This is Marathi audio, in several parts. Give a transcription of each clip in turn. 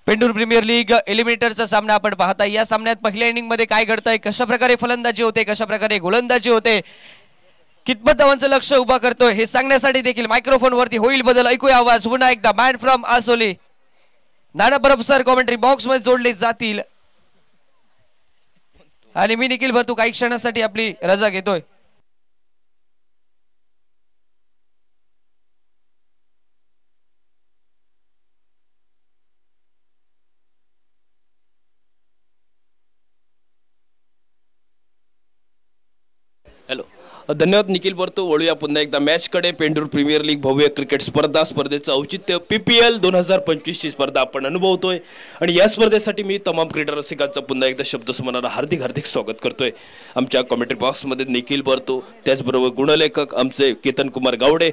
पेंडूर प्रीमियर लीग एलिमिनेटरचा सामना आपण पाहताय। या सामन्यात पहिल्या इनिंग मध्ये काय घडतंय, कशा प्रकारे फलंदाजी होते, कशा प्रकारे गोलंदाजी होते, कितपत धावांचं लक्ष उभा करतोय हे सांगण्यासाठी देखील मायक्रोफोन वरती होईल बदल। ऐकूया आवाज पुन्हा एकदा man from Asoli Nana Parab sir commentary box मध्ये जोडले जातील आणि मी निखिल भरतू काही क्षणासाठी आपली रजा घेतोय। हॅलो, धन्यवाद निखिल भरतो। वळूया पुन्हा एकदा मॅच कडे। पेंडूर प्रीमियर लीग भव्य क्रिकेट स्पर्धेचं औचित्य PPL 2025 ची स्पर्धा आपण अनुभवतोय आणि या स्पर्धेसाठी मी तमाम क्रीडा रसिकांचा पुन्हा एकदा शब्दसुमनाला हार्दिक स्वागत करतोय। आमच्या कमेंट्री बॉक्स मध्ये निखिल भरतो, त्याचबरोबर गुणलेखक आमचे केतन कुमार गावडे।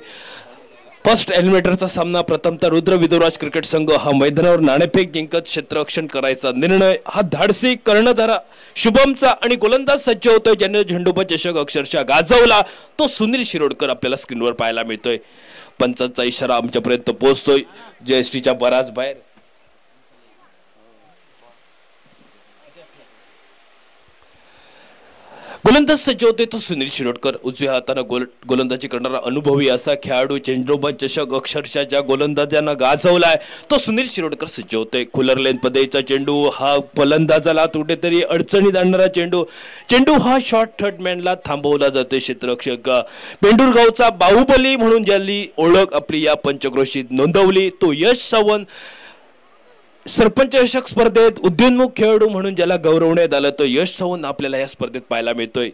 फर्स्ट एलिमिनेटरचा सामना प्रथमतः रुद्र विदुराज क्रिकेट संघ हा मैदानावर नाणेफेक जिंकत क्षेत्ररक्षण करायचा निर्णय, हा धाडसी कर्णधार शुभमचा आणि गोलंदाज सज्ज होतोय ज्याने झेंडूबाद चषक अक्षरशः गाजवला तो सुनील शिरोडकर आपल्याला स्क्रीनवर पाहायला मिळतोय। पंचांचा इशारा आमच्यापर्यंत पोहोचतोय JSTच्या बराच बाहेर। गोलंदाज सज्ज होते तो सुनील शिरोडकर, उजव्या हाताने गोलंदाजी करणारा अनुभवी असा खेळाडू झेंडूबाद चषक अक्षरशः ज्या गोलंदाजांना गाजवलाय तो सुनील शिरोडकर सज्ज होते। खुलर लेन पदेचा चेंडू हा फलंदाजाला कुठेतरी अडचणीत आणणारा चेंडू हा शॉर्ट थर्ड मॅनला थांबवला जातोय। क्षेत्ररक्षक पेंडूर गावचा बाहुबली म्हणून ज्यांनी ओळख आपली या पंचक्रोशीत नोंदवली तो यश सावंत, सरपंच चषक स्पर्धेत उद्योन्मुख खेळाडू म्हणून ज्याला गौरवण्यात आलं तो यश सावंत आपल्याला या स्पर्धेत पाहायला मिळतोय।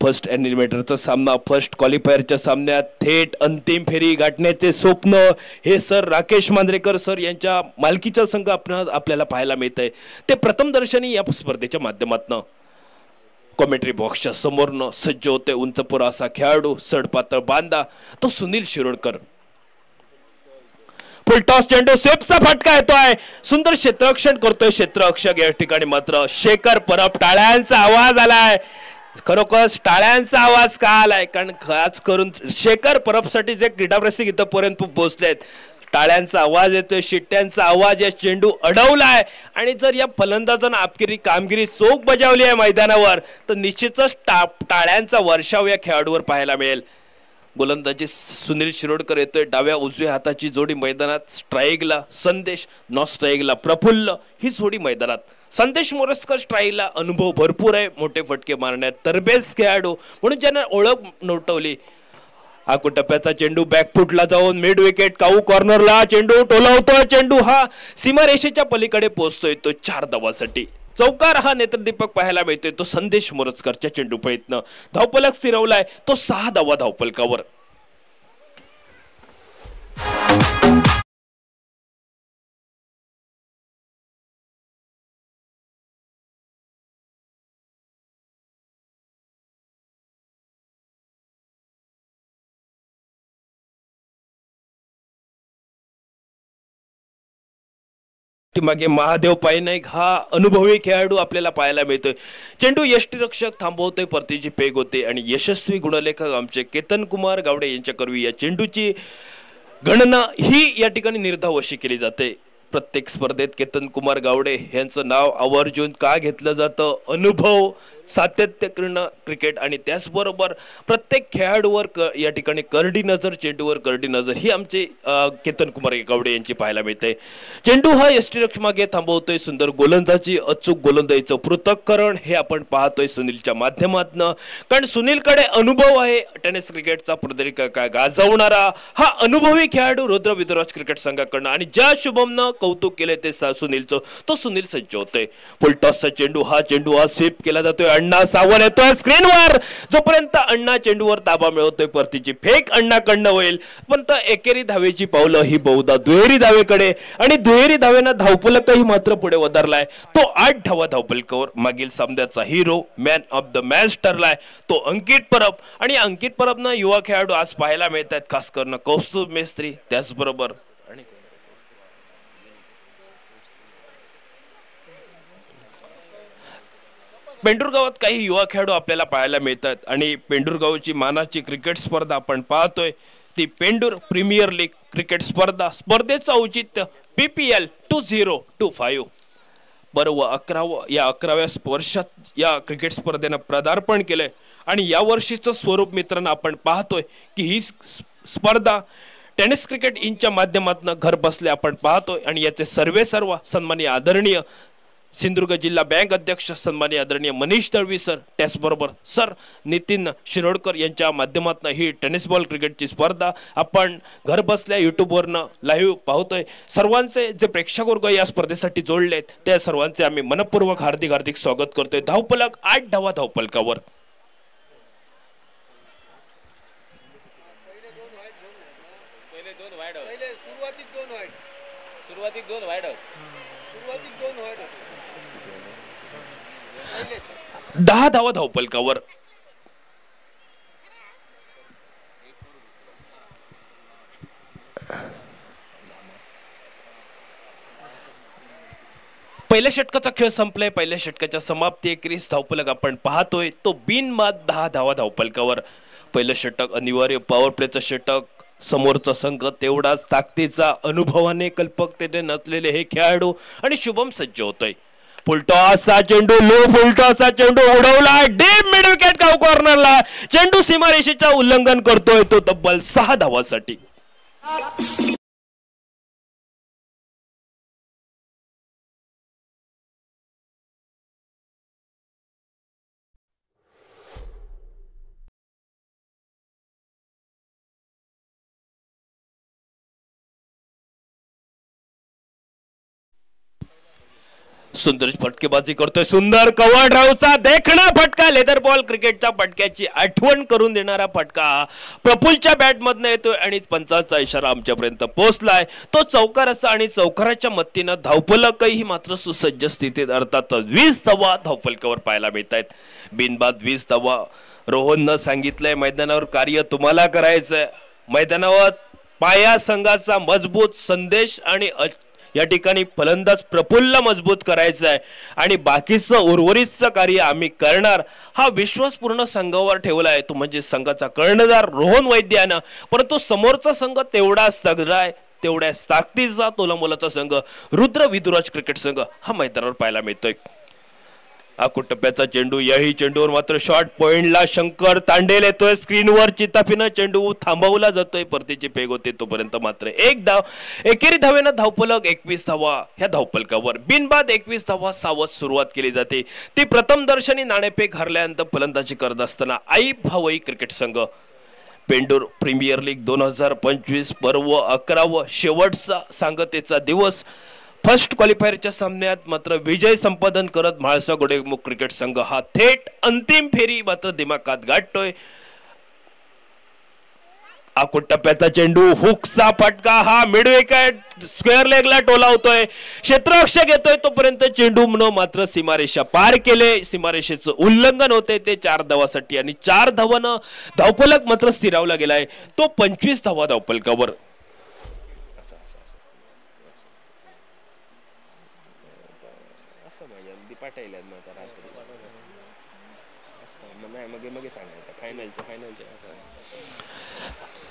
फर्स्ट एलिमिनेटरचा सामना, फर्स्ट क्वालिफायरच्या सामन्यात थेट अंतिम फेरी गाठण्याचे स्वप्न हे सर राकेश मांजरेकर सर यांच्या मालकीचा संघ आपल्याला पाहायला मिळतंय। ते प्रथम दर्शनी या स्पर्धेच्या माध्यमातून कॉमेंट्री बॉक्सच्या समोरनं सज्ज होते उंचपुरा असा खेळाडू, सडपातळ बांधा तो सुनील शिरोडकर। फुल टॉस चेंडू, सेफचा फटका येतोय, सुंदर क्षेत्ररक्षण करतोय क्षेत्ररक्षक। या ठिकाणी मात्र शेखर परब, टाळ्यांचा आवाज आलाय। खरोखर टाळ्यांचा आवाज का आलाय कारण खास करून शेखर परबसाठी जे क्रीडारसिक इथपर्यंत पोहोचलेत, टाळ्यांचा आवाज येतोय, शिट्ट्यांचा आवाज, या चेंडू अडवलाय आणि जर या फलंदाजानं आपली कामगिरी चोख बजावली आहे मैदानावर तर निश्चितच टाळ्यांचा वर्षाव या खेळाडूवर पाहायला मिळेल। गोलंदाजी सुनील शिरोडकर येतोय, डाव्या उजव्या हाताची जोडी मैदानात, स्ट्राईकला संदेश, नॉन स्ट्राईकला प्रफुल्ल ही जोडी मैदानात। संदेश मोरजकर स्ट्राईकला अनुभव भरपूर आहे, मोठे फटके मारण्यात तरबेज खेळाडू म्हणून ज्याने ओळख नोंदवली। टप्प्याचा चेंडू बॅकफुटला जाऊन मिड विकेट काऊ कॉर्नरला चेंडू टोलावतोय, चेंडू हा सीमारेषेच्या पलीकडे पोहोचतोय तो 4 धावांसाठी। चौकार हा नेत्रदीपक पाहायला मिळतोय तो संदेश मोरजकरच्या चेंडू प्रयत्न, धावफलक स्थिरवलाय तो 6 धावा धावफलकावर। मागे महादेव पायनाईक हा अनुभवी खेळाडू आपल्याला पाहायला मिळतोय। चेंडू यष्टीरक्षक थांबवतोय, परतीची पेग होते आणि यशस्वी गुणलेखक आमचे केतन कुमार गावडे यांच्याकरवी या चेंडूची गणना ही या ठिकाणी निर्धावशी केली जाते। प्रत्येक स्पर्धेत केतन कुमार गावडे यांचं नाव आवर्जून का घेतलं जातं, अनुभव, सातत्यपूर्ण क्रिकेट आणि त्याचबरोबर प्रत्येक खेळाडूवर या ठिकाणी करडी नजर, चेंडूवर करडी नजर ही आमचे केतन कुमार गावडे यांची पाहायला मिळते। चेंडू हा यष्टीरक्षक मागे थांबवतोय, सुंदर गोलंदाजी, अचूक गोलंदाजीचं पृथक्करण हे आपण पाहतोय सुनीलच्या माध्यमातून, कारण सुनीलकडे अनुभव आहे। टेनिस क्रिकेटचा पदरिका गाजवणारा हा अनुभवी खेळाडू रुद्र विदुराज क्रिकेट संघाकडनं आणि ज्या शुभमनं कौतुक केले ते सुनीलचं तो सुनील सज्ज होतोय। फुल टॉसचा चेंडू हा स्वीप केला जातोय, अण्णा सावंत येतोय स्क्रीनवर, जोपर्यंत अण्णा चेंडूवर ताबा मिळवतोय परतीची फेक अण्णाकडनं होईल पण एकेरी धावेची पावलं ही बहुधा दुहेरी धावेकडे आणि दुहेरी धावेनं धावफलकही मात्र पुढे वधारलाय तो 8 धावा धावफलकावर। मागील सामन्याचा हिरो, मॅन ऑफ द मॅच ठरलाय तो अंकित परब आणि अंकित परबनं युवा खेळाडू आज पाहायला मिळतात, खास करून कौस्तुभ मेस्त्री, त्याचबरोबर पेंडूरगावात काही युवा खेळाडू आपल्याला पाहायला मिळतात आणि पेंडूरगावची मानाची क्रिकेट स्पर्धा आपण पाहतोय। ती पेंडूर प्रीमियर लीग क्रिकेट स्पर्धेचं औचित्य PPL 2025 बरोबर 11व्या वर्षात या क्रिकेट स्पर्धेनं पदार्पण केलंय आणि या वर्षीचं स्वरूप मित्रांनो आपण पाहतोय की ही स्पर्धा टेनिस क्रिकेट इंच्या माध्यमातून घर बसले आपण पाहतोय आणि याचे सर्व सन्माननीय आदरणीय सिंधुदुर्ग जिल्हा बँक अध्यक्ष सन्माननीय आदरणीय मनीष दळवी सर त्याचबरोबर सर नितीन शिरोडकर यांच्या माध्यमातून ही टेनिस बॉल क्रिकेटची स्पर्धा आपण घर बसल्या युट्यूबवरनं लाईव्ह पाहतोय। सर्वांचे जे प्रेक्षक वर्ग या स्पर्धेसाठी जोडलेत त्या सर्वांचे आम्ही मनपूर्वक हार्दिक स्वागत करतोय। धावफलक 8 धावा धावफलकावर। सुरुवातीक दोन वाईड 10 धावा धावफलकावर। पहिल्या षटकाचा खेळ संपलाय। पहिल्या षटकाच्या समाप्ती 21 धावफलक आपण पाहतोय तो बिनबाद 10 धावा धावफलकावर। पहिलं षटक अनिवार्य पॉवर प्लेचं षटक। समोरचा संघ तेवढाच ताकदीचा अनुभवाने कल्पकतेने नसलेले हे खेळाडू आणि शुभम सज्ज होतोय। फुलटॉसचा चेंडू लो फुलटॉसचा चेंडू उडवला डीप मिड विकेट गाव कॉर्नरला। चेंडू सीमारेषेचा उल्लंघन करतोय तो तब्बल 6 धावांसाठी। सुंदर फटकेबाजी करतोय। सुंदर कव्हर ड्राईव्हचा देखणा फटका। लेदर बॉल क्रिकेटच्या फटक्याची आठवण करून देणारा फटका प्रफुल्लच्या बॅटमधनं येतोय आणि पंचांचा इशारा आमच्यापर्यंत पोहोचलाय। तो चौकाराचा आणि चौकाराच्या मदतीनं धावफलकही मात्र सुसज्ज स्थितीत अर्थात 20 धावा धावफलकावर पाहायला मिळत आहेत। बिनबाद 20 धावा। रोहननं सांगितलंय मैदानावर कार्य तुम्हाला करायचंय। मैदानावर पाया संघाचा मजबूत संदेश आणि या ठिकाणी फलंदाज प्रफुल्ल मजबूत करायचा आहे आणि बाकीचं उर्वरितचं कार्य आम्ही करणार हा विश्वास पूर्ण संघावर ठेवला आहे। तो म्हणजे संघाचा कर्णधार रोहन वैद्यानं। परंतु समोरचा संघ तेवढाच तगडा आहे तेवढ्याच ताकदीचा तोलामोलाचा संघ रुद्र विदुराज क्रिकेट संघ हा मैदानावर पाहायला मिळतोय। टप्प्याचा चेंडू याही चेंडूवर मात्र शॉर्ट पॉइंटला शंकर तांडेल येतोय। स्क्रीनवर चिताफीनं चेंडू थांबवला जातोय। परतीची पेग होते तोपर्यंत मात्र 1 धाव। एकेरी धावेनं धावफलक 21 धावा ह्या धावफलकावर। बिनबाद 21 धावा सावध सुरुवात केली जाते। ती प्रथम दर्शनी नाणेफेक हरल्यानंतर फलंदाजी करत असताना आई भावई क्रिकेट संघ। पेंडूर प्रीमियर लीग 2025 पर्व 11व शेवटचा सांगतेचा दिवस। फर्स्ट क्वालिफायरच्या सामन्यात मात्र विजय संपादन करत म्हाळसा गोडेमुख क्रिकेट संघ हा थेट अंतिम फेरी मात्र दिमाखात गाठतोय। टप्प्याचा चेंडू हुकचा फटका हा मिड विकेट स्क्वेअर लेगला टोलावतोय। क्षेत्ररक्षक येतोय तोपर्यंत चेंडू मात्र सीमारेषा पार केले। सीमारेषेचं उल्लंघन होते ते 4 धावासाठी आणि 4 धावानं धावफलक मात्र स्थिरावला गेलाय तो 25 धावा धावफलकावर। फायनलच्या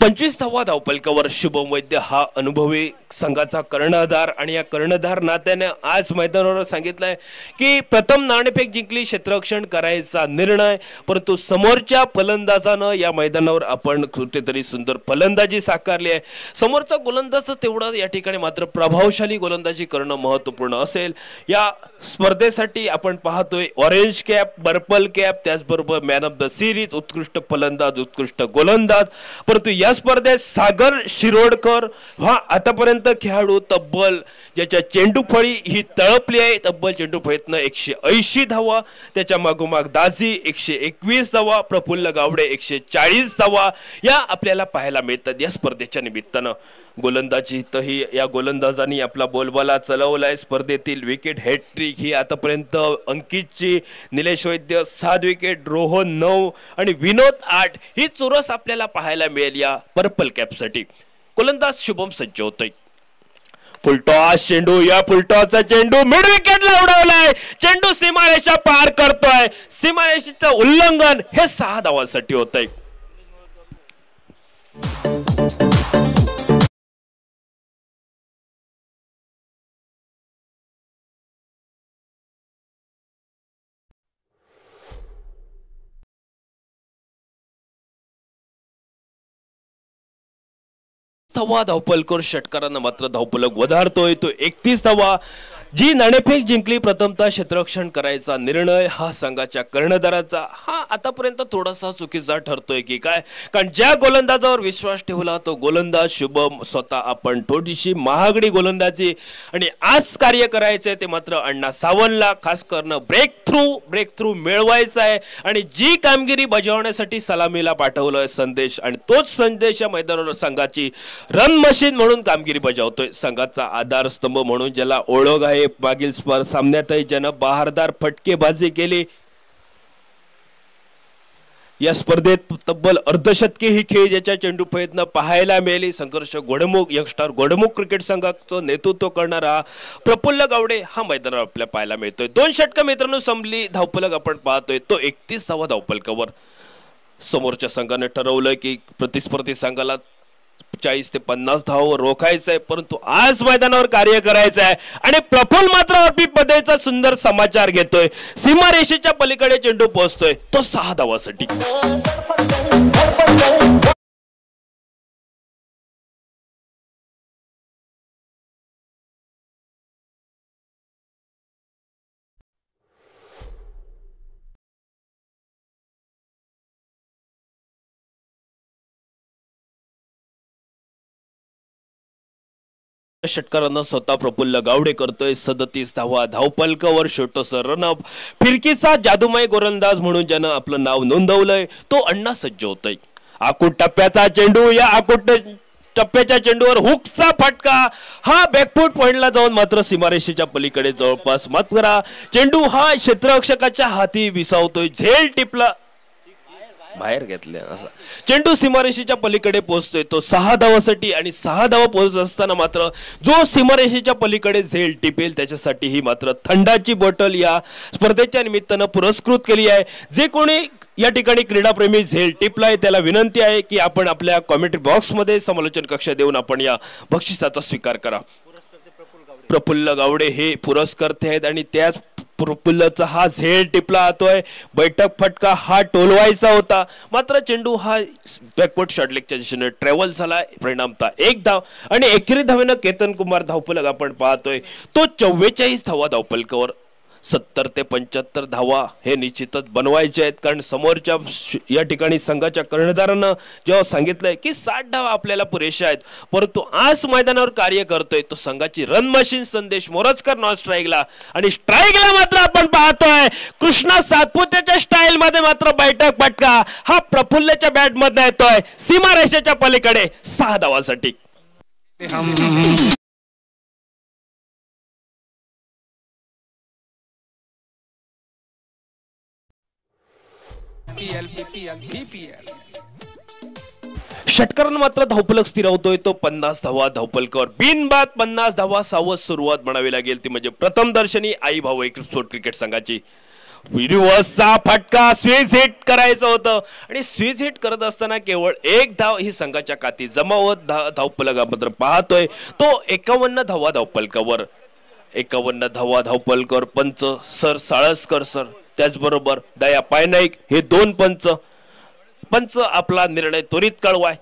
25 धावा धावफलकावर शुभम वैद्य हा अनुभवी संघाचा कर्णधार आणि या कर्णधार नात्याने आज मैदानावर सांगितलंय की प्रथम नाणेफेक जिंकली क्षेत्ररक्षण करायचा निर्णय। परंतु समोरच्या फलंदाजानं या मैदानावर आपण कुठेतरी सुंदर फलंदाजी साकारली आहे। समोरचा गोलंदाज तेवढा या ठिकाणी मात्र प्रभावशाली गोलंदाजी करणं महत्त्वपूर्ण असेल। या स्पर्धेसाठी आपण पाहतोय ऑरेंज कॅप पर्पल कॅप त्याचबरोबर मॅन ऑफ द सिरीज उत्कृष्ट फलंदाज उत्कृष्ट गोलंदाज। परंतु या स्पर्धेत सागर शिरोडकर हा आतापर्यंत खेळाडू तब्बल ज्याच्या चेंडूफळी ही तळपली आहे। तब्बल चेंडूफळीतनं 180 धावा। त्याच्या मागोमाग दाजी 121 धावा। प्रफुल्ल गावडे 140 धावा या आपल्याला पाहायला मिळतात या स्पर्धेच्या निमित्तानं। गोलंदाजीतही या गोलंदाजांनी आपला बोलबाला चलवलाय। स्पर्धेतील विकेट हॅट्रिक ही आतापर्यंत अंकितची, निलेश वैद्य 7 विकेट, रोहन 9 आणि विनोद 8 ही चुरस आपल्याला पाहायला मिळेल या पर्पल कॅपसाठी। गोलंदाज शुभम सज्ज होतोय। फुलटॉस चेंडू या फुलटॉसचा चेंडू मिड विकेटला उडवलाय। चेंडू सीमारेषा पार करतोय। सीमारेषेचं उल्लंघन हे 6 धावांसाठी होतंय। धावा धावपल कर षटकारांना मात्र धावपलक वधारतोय तो 31 धावा जी नाणेफेक जिंकली प्रथमतः क्षेत्ररक्षण करायचा निर्णय हा संघाच्या कर्णधाराचा हा आतापर्यंत थोडासा चुकीचा ठरतोय की काय कारण ज्या गोलंदाजावर विश्वास ठेवला तो गोलंदाज शुभम स्वतः आपण थोडीशी महागडी गोलंदाजी आणि आज कार्य करायचंय ते मात्र अण्णा सावंतला खास करणं ब्रेक थ्रू मिळवायचा आहे आणि जी कामगिरी बजावण्यासाठी सलामीला पाठवलोय संदेश आणि तोच संदेश या मैदानावर संघाची रन मशीन म्हणून कामगिरी बजावतोय संघाचा आधारस्तंभ म्हणून ज्याला ओळख आहे मागील सामन्यातही ज्यानं बहारदार फटकेबाजी केली या स्पर्धेत तब्बल अर्धशतकी ही खेळ ज्याच्या चेंडू फळीतनं पाहायला मिळाली संघर्ष घोडमुख यंगस्टर घोडमुख क्रिकेट संघाचं नेतृत्व करणारा प्रफुल्ल गावडे हा मैदानावर आपल्याला पाहायला मिळतोय 2 षटकं मित्रांनो संपली धावपलक आपण पाहतोय तो 31 धावा धावपलकावर समोरच्या संघाने ठरवलं की प्रतिस्पर्धी संघाला 40 ते 50 धावावर रोखायचंय परंतु आज मैदानावर कार्य करायचं आहे आणि प्रफुल्ल मात्र ऑर्बिट पदाचा सुंदर समाचार घेतोय सीमारेषेच्या पलीकडे चेंडू पोहोचतोय तो 6 धावासाठी षटकारांना स्वतः प्रफुल्ल गावडे करतोय 37 धावा धावपलकावर छोटस रनअप फिरकीचा जादूमय गोलंदाज म्हणून ज्यानं आपलं नाव नोंदवलंय तो अण्णा सज्ज होतोय आकुट टप्प्याचा चेंडू या आकुट टप्प्याच्या चेंडूवर हुकचा फटका हा बॅकफूट पॉइंटला जाऊन मात्र सीमारेषेच्या पलीकडे जवळपास मात करा चेंडू हा क्षेत्ररक्षकाच्या हाती विसावतोय झेल टिपला बाहेर घेतले असा चेंडू सीमारेषेच्या पलीकडे पोहोचतोय तो 6 धावासाठी आणि 6 धावा पोहोचत असताना मात्र जो सीमारेषेच्या पलीकडे झेल टिपेल त्याच्यासाठी ही मात्र थंडाची बॉटल या स्पर्धेच्या निमित्तानं पुरस्कृत केली आहे जे कोणी या ठिकाणी क्रीडाप्रेमी झेल टिपलाय त्याला विनंती आहे की आपण आपल्या कॉमेंट्री बॉक्स मध्ये समालोचन कक्ष देऊन आपण या बक्षिसाचा स्वीकार करा प्रफुल्ल गावडे हे पुरस्कर्ते आहेत आणि त्याच प्रफुल्लचा हा झेल टिपला जातोय बैठक फटका हा टोलवायचा होता मात्र चेंडू हा बॅकवर्ड शॉर्टलेगच्या दिशेने ट्रॅव्हल झाला परिणामता 1 धाव आणि एकेरी धावेनं केतन कुमार धावपलक आपण पाहतोय तो 44 धावा धावपलकावर 70 ते 75 धावा हे निश्चितच बनवायचे आहेत कारण समोरच्या या ठिकाणी संघाच्या कर्णधारानं जेव्हा सांगितलंय की 60 धावा आपल्याला पुरेशा आहेत परंतु आज मैदानावर कार्य करतोय तो संघाची रन मशीन संदेश मोरजकर नॉन स्ट्राईकला आणि स्ट्राईकला मात्र आपण पाहतोय कृष्णा सातपुतेच्या स्टाईल मध्ये मात्र बैठक फटका हा प्रफुल्लच्या बॅट मध्ये येतोय सीमारेषेच्या पलीकडे 6 धावासाठी षटकारांना मात्र धावपलक स्थिरावतोय तो 50 धावा धावपलकावर बिनबाद 50 धावा सावध सुरुवात म्हणावी लागेल ती म्हणजे प्रथम दर्शनी आई भाऊ स्पोर्ट क्रिकेट संघाची रिव्हर्सचा फटका स्वीज हिट करायचं होतं आणि स्वीज हिट करत असताना केवळ 1 धाव ही संघाच्या काती जमावत धावपलकावर पाहतोय तो 51 धावा धावपलकावर 51 धावा धावपलकावर पंच सर साळसकर सर त्याचबरोबर दया पायनाईक हे 2 पंच आपला निर्णय त्वरित कळवाय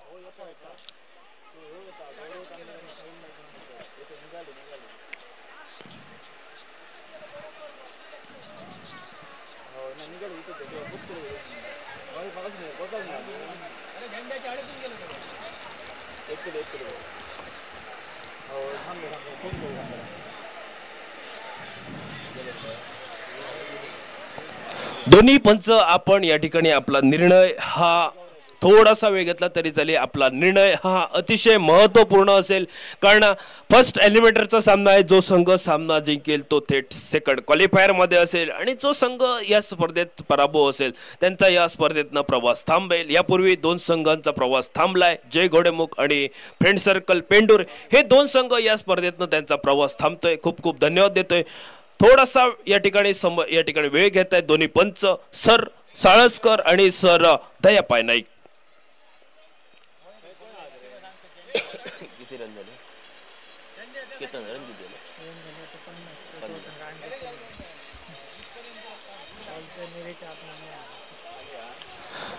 दोन्ही पंच आपण या ठिकाणी आपला निर्णय हा थोडासा वेळ घेतला तरी चालेल आपला निर्णय हा अतिशय महत्त्वपूर्ण असेल कारण फर्स्ट एलिमिनेटरचा सामना आहे जो संघ सामना जिंकेल तो थेट सेकंड क्वालिफायर मध्ये असेल आणि जो संघ या स्पर्धेत पराभव असेल त्यांचा या स्पर्धेतनं प्रवास थांबेल यापूर्वी 2 संघांचा प्रवास थांबलाय जय घोडेमुख आणि फ्रेंड सर्कल पेंडूर हे 2 संघ या स्पर्धेतनं त्यांचा प्रवास थांबतोय खूप खूप धन्यवाद देतोय थोडासा या ठिकाणी वेळ घेत आहेत दोन्ही पंच सर साळसकर आणि सर दया पायनाईक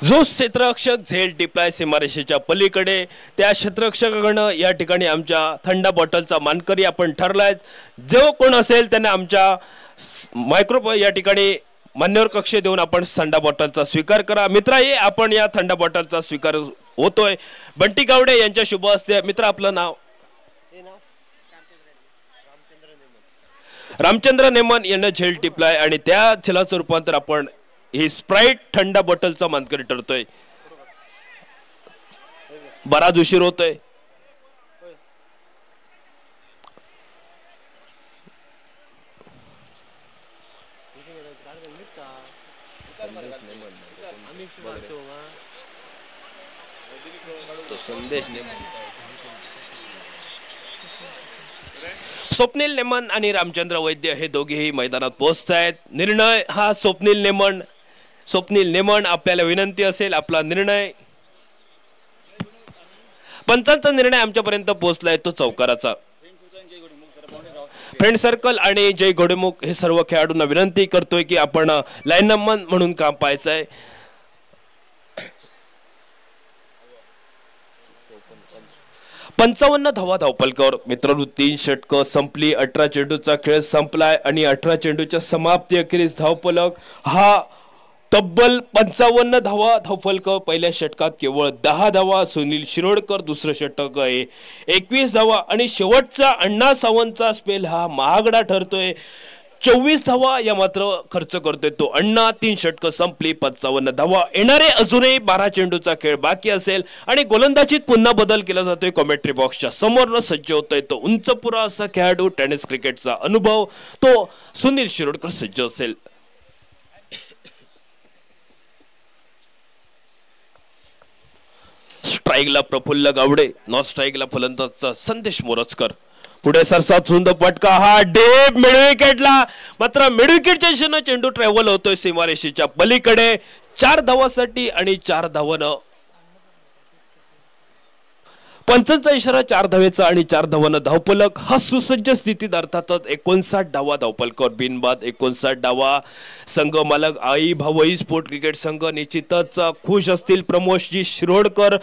जो क्षेत्ररक्षक झेल टिपलाय सीमारेषेच्या पलीकडे त्या क्षेत्ररक्षकाकडनं या ठिकाणी आमच्या थंडा बॉटलचा मानकरी आपण ठरलाय। जो कोण असेल त्यांना आमच्या मायक्रो या ठिकाणी मान्यवर कक्ष देऊन आपण थंडा बॉटलचा स्वीकार करा। मित्रा ये आपण या थंडा बॉटलचा स्वीकार होतोय। बंटी गावडे यांच्या शुभ हस्ते। मित्र आपलं नाव? रामचंद्र नेमन यांना झेल टिपलाय आणि त्या झेलाचं रूपांतर आपण ही स्प्राइट थंडा बॉटलचा मानकरी ठरतोय। बराच उशीर होतोय। स्वप्नील नेमन आणि रामचंद्र वैद्य हे दोघेही मैदानात पोहोचत आहेत। निर्णय हा स्वप्नील नेमन आपल्याला विनंती असेल आपला निर्णय। पंचांचा निर्णय आमच्यापर्यंत पोहोचलाय तो चौकाराचा। फ्रेंड सर्कल आणि जय घोडेमुख हे सर्व खेळाडूंना विनंती करतोय की आपण लाईन नंबर म्हणून काम पाहायचंय। 55 धावा धावपलकावर। मित्रांनो 3 षटकं संपली। 18 चेंडूचा खेळ संपलाय आणि 18 चेंडूच्या समाप्ती अखेरीस धावपलक हा तब्बल 55 धावा धावपलकावर। पहिल्या षटकात केवळ 10 धावा सुनील शिरोडकर, दुसरं षटक आहे 21 धावा आणि शेवटचा अण्णा सावंतचा स्पेल हा महागडा ठरतोय। 24 धावा या मात्र खर्च करतोय तो अण्णा। 3 षटकं संपली 55 धावा। येणारे अजूनही 12 चेंडूचा खेळ बाकी असेल आणि गोलंदाजीत पुन्हा बदल केला जातोय। कॉमेंट्री बॉक्सच्या समोर सज्ज होतोय तो उंचपुरा असा खेळाडू। टेनिस क्रिकेटचा अनुभव तो सुनील शिरोडकर सज्ज असेल। स्ट्राईकला प्रफुल्ल गावडे, नॉन स्ट्राईकला फलंदाज संदेश मोरजकर। पुढे सरसात सुंदर फटका हा डेप मिड विकेटला। मात्र मिड विकेटच्या दिशेने चेंडू ट्रॅव्हल होतोय सीमारेषेच्या पलीकडे 4 धावांसाठी आणि 4 धावांना पंचांचा इशारा 4 धावेचा आणि 4 धावांना धावपलक हा सुसज्ज स्थितीत अर्थातच 59 धावा धावपलकावर बिनबाद 59 धावा। संघ मालक आई भावई स्पोर्ट क्रिकेट संघ निश्चितच खुश असतील। प्रमोदजी शिरोडकर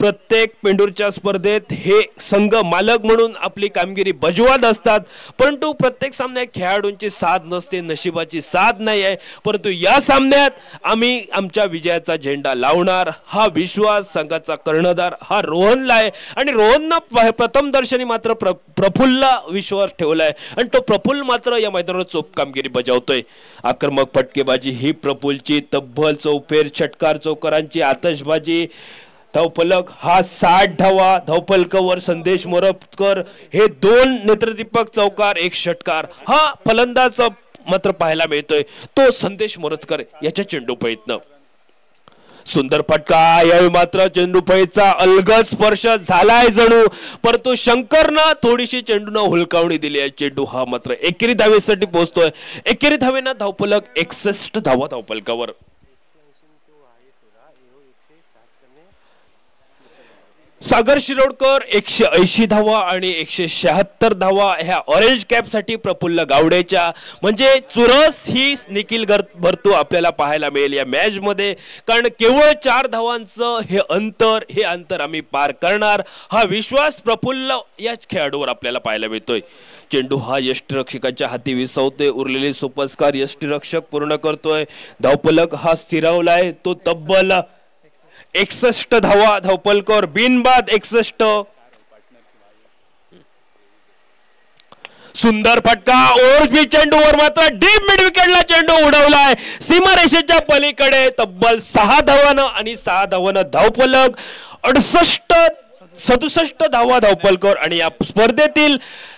प्रत्येक पेंडूरच्या स्पर्धेत हे संघ मालक म्हणून आपली कामगिरी बजावत असतात, परंतु प्रत्येक सामन्यात खेळाडूंची साथ नसते, नशिबाची साथ नाही आहे। परंतु या सामन्यात आम्ही आमच्या विजयाचा झेंडा लावणार हा विश्वास संघाचा कर्णधार हा रोहनला आहे आणि रोहननं प्रथम दर्शनी मात्र प्रफुल्ल विश्वास ठेवलाय आणि तो प्रफुल्ल मात्र या मैदानावर चोख कामगिरी बजावतोय। आक्रमक फटकेबाजी ही प्रफुल्लची तब्बल चौफेर षटकार चौकारांची आतषबाजी। धावपलक हा 60 धावा धावपलकावर संदेश मोरजकर हे 2 नेत्रदीपक चौकार 1 षटकार हा फलंदाज मात्र पाहायला मिळतोय तो संदेश मोरजकर याच्या चेंडूफळीतनं। सुंदर फटका यावेळी मात्र चेंडूफळीचा अलगद स्पर्श झालाय जणू, परंतु शंकरनं थोडीशी चेंडूनं हुलकावणी दिली आहे। चेंडू हा मात्र एकेरी धावेसाठी पोहोचतोय। एकेरी धावेनं धावपलक 61 धावा धावपलकावर। सागर शिरोडकर 180 धावा आणि 176 धावा ह्या ऑरेंज कॅप साठी प्रफुल्ल गावडेच्या, म्हणजे चुरस ही निखिल भरतू आपल्याला पाहायला मिळेल या मॅच मध्ये, कारण केवळ 4 धावांचं हे अंतर आम्ही पार करणार हा विश्वास प्रफुल्ल या खेळाडूवर आपल्याला पाहायला मिळतोय। चेंडू हा यष्टिरक्षकाच्या हाती विसवतोय, उरलेली सोपस्कार यष्टिरक्षक पूर्ण करतोय। धावपलक हा स्थिरावलाय तो तब्बल 61 धावा धावपलकावर बिनबाद 61। सुंदर फटका ओरबी चेंडूवर मात्र डीप मिड विकेटला चेंडू उडवलाय सीमारेषेच्या पलीकडे तब्बल 6 धावांना आणि 6 धावांना धावपलक 67 धावा धावपलकावर आणि या स्पर्धेतील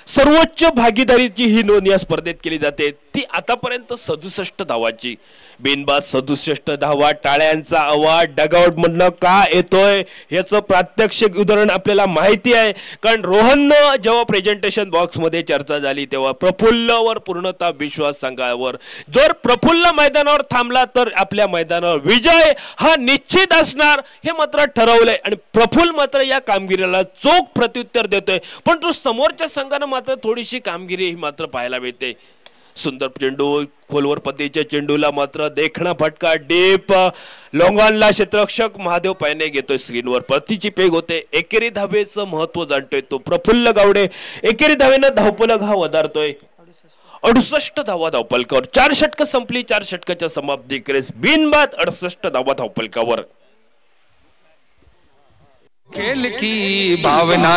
सर्वोच्च भागीदारीची ही नोंद या स्पर्धेत केली जाते ती आतापर्यंत 67 धावाची। बिनबाद 67 धावा। टाळ्यांचा आवाज डगआउट मधनं का येतोय याचं प्रात्यक्षिक उदाहरण आपल्याला माहिती आहे, कारण रोहननं जेव्हा प्रेझेंटेशन बॉक्स मध्ये चर्चा झाली तेव्हा प्रफुल्लवर पूर्णतः विश्वास संघावर, जर प्रफुल्ल मैदानावर थांबला तर आपल्या मैदानावर विजय हा निश्चित असणार हे मात्र ठरवलंय आणि प्रफुल्ल मात्र या कामगिरीला चोख प्रत्युत्तर देतोय, पण तो समोरच्या संघानं मात्र थोडीशी कामगिरी ही मात्र पाहायला मिळते। सुंदर चेंडू खोलवर पद्धतीच्या चेंडूला मात्र देखणा फटका डीप लॉंगॉनला क्षेत्ररक्षक महादेव पायने घेतोय स्क्रीनवर. परतीची पेग होते. एकेरी धावेचं महत्व जाणतोय तो प्रफुल्ल गावडे. एकेरी धावेनं धावफलक हा वधारतोय. 68 धावा धावफलकावर. 4 षटकं संपली. 4 षटकाच्या समाप्तीकडेच बिनबाद 68 धावा धावफलकावर. खेल की भावना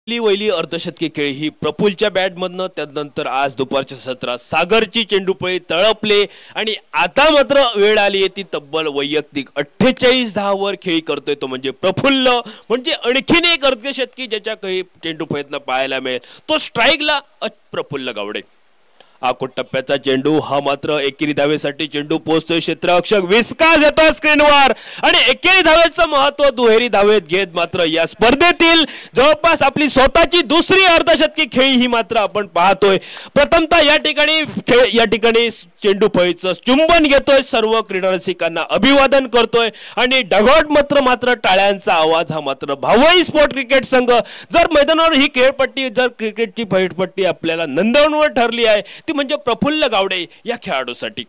वैली अर्धशतकी खेळ ही प्रफुलच्या बॅटमधनं. त्यानंतर आज दुपारच्या सत्रात सागरची चेंडूपळी तळपले आणि आता मात्र वेळ आली आहे ती तब्बल वैयक्तिक 48 धावांवर खेळी करतोय तो म्हणजे प्रफुल्ल. म्हणजे आणखीन एक अर्धशतकी ज्याच्या काही चेंडूपळीतनं पाहायला मिळेल तो स्ट्राईकला प्रफुल्ल गावडे. आकोट टप्प्याचा चेंडू हा मात्र एकेरी धावेसाठी चेंडू पोहोचतोय. क्षेत्ररक्षक विस्कास येतो स्क्रीनवर आणि एकेरी धावेचं महत्व दुहेरी धावेत घेत मात्र या स्पर्धेतील जवळपास आपली स्वतःची दुसरी अर्धशतकी खेळी ही मात्र आपण पाहतोय. प्रथमतः या ठिकाणी चेंडू फळीचं चुंबन घेतोय. सर्व क्रीडा रसिकांना अभिवादन करतोय आणि ढगोट मात्र टाळ्यांचा आवाज हा मात्र भावई स्पोर्ट क्रिकेट संघ. जर मैदानावर ही खेळपट्टी जर क्रिकेटची खेळपट्टी आपल्याला नंदनवर ठरली आहे ती म्हणजे प्रफुल्ल गावडे या खेळाडूसाठी.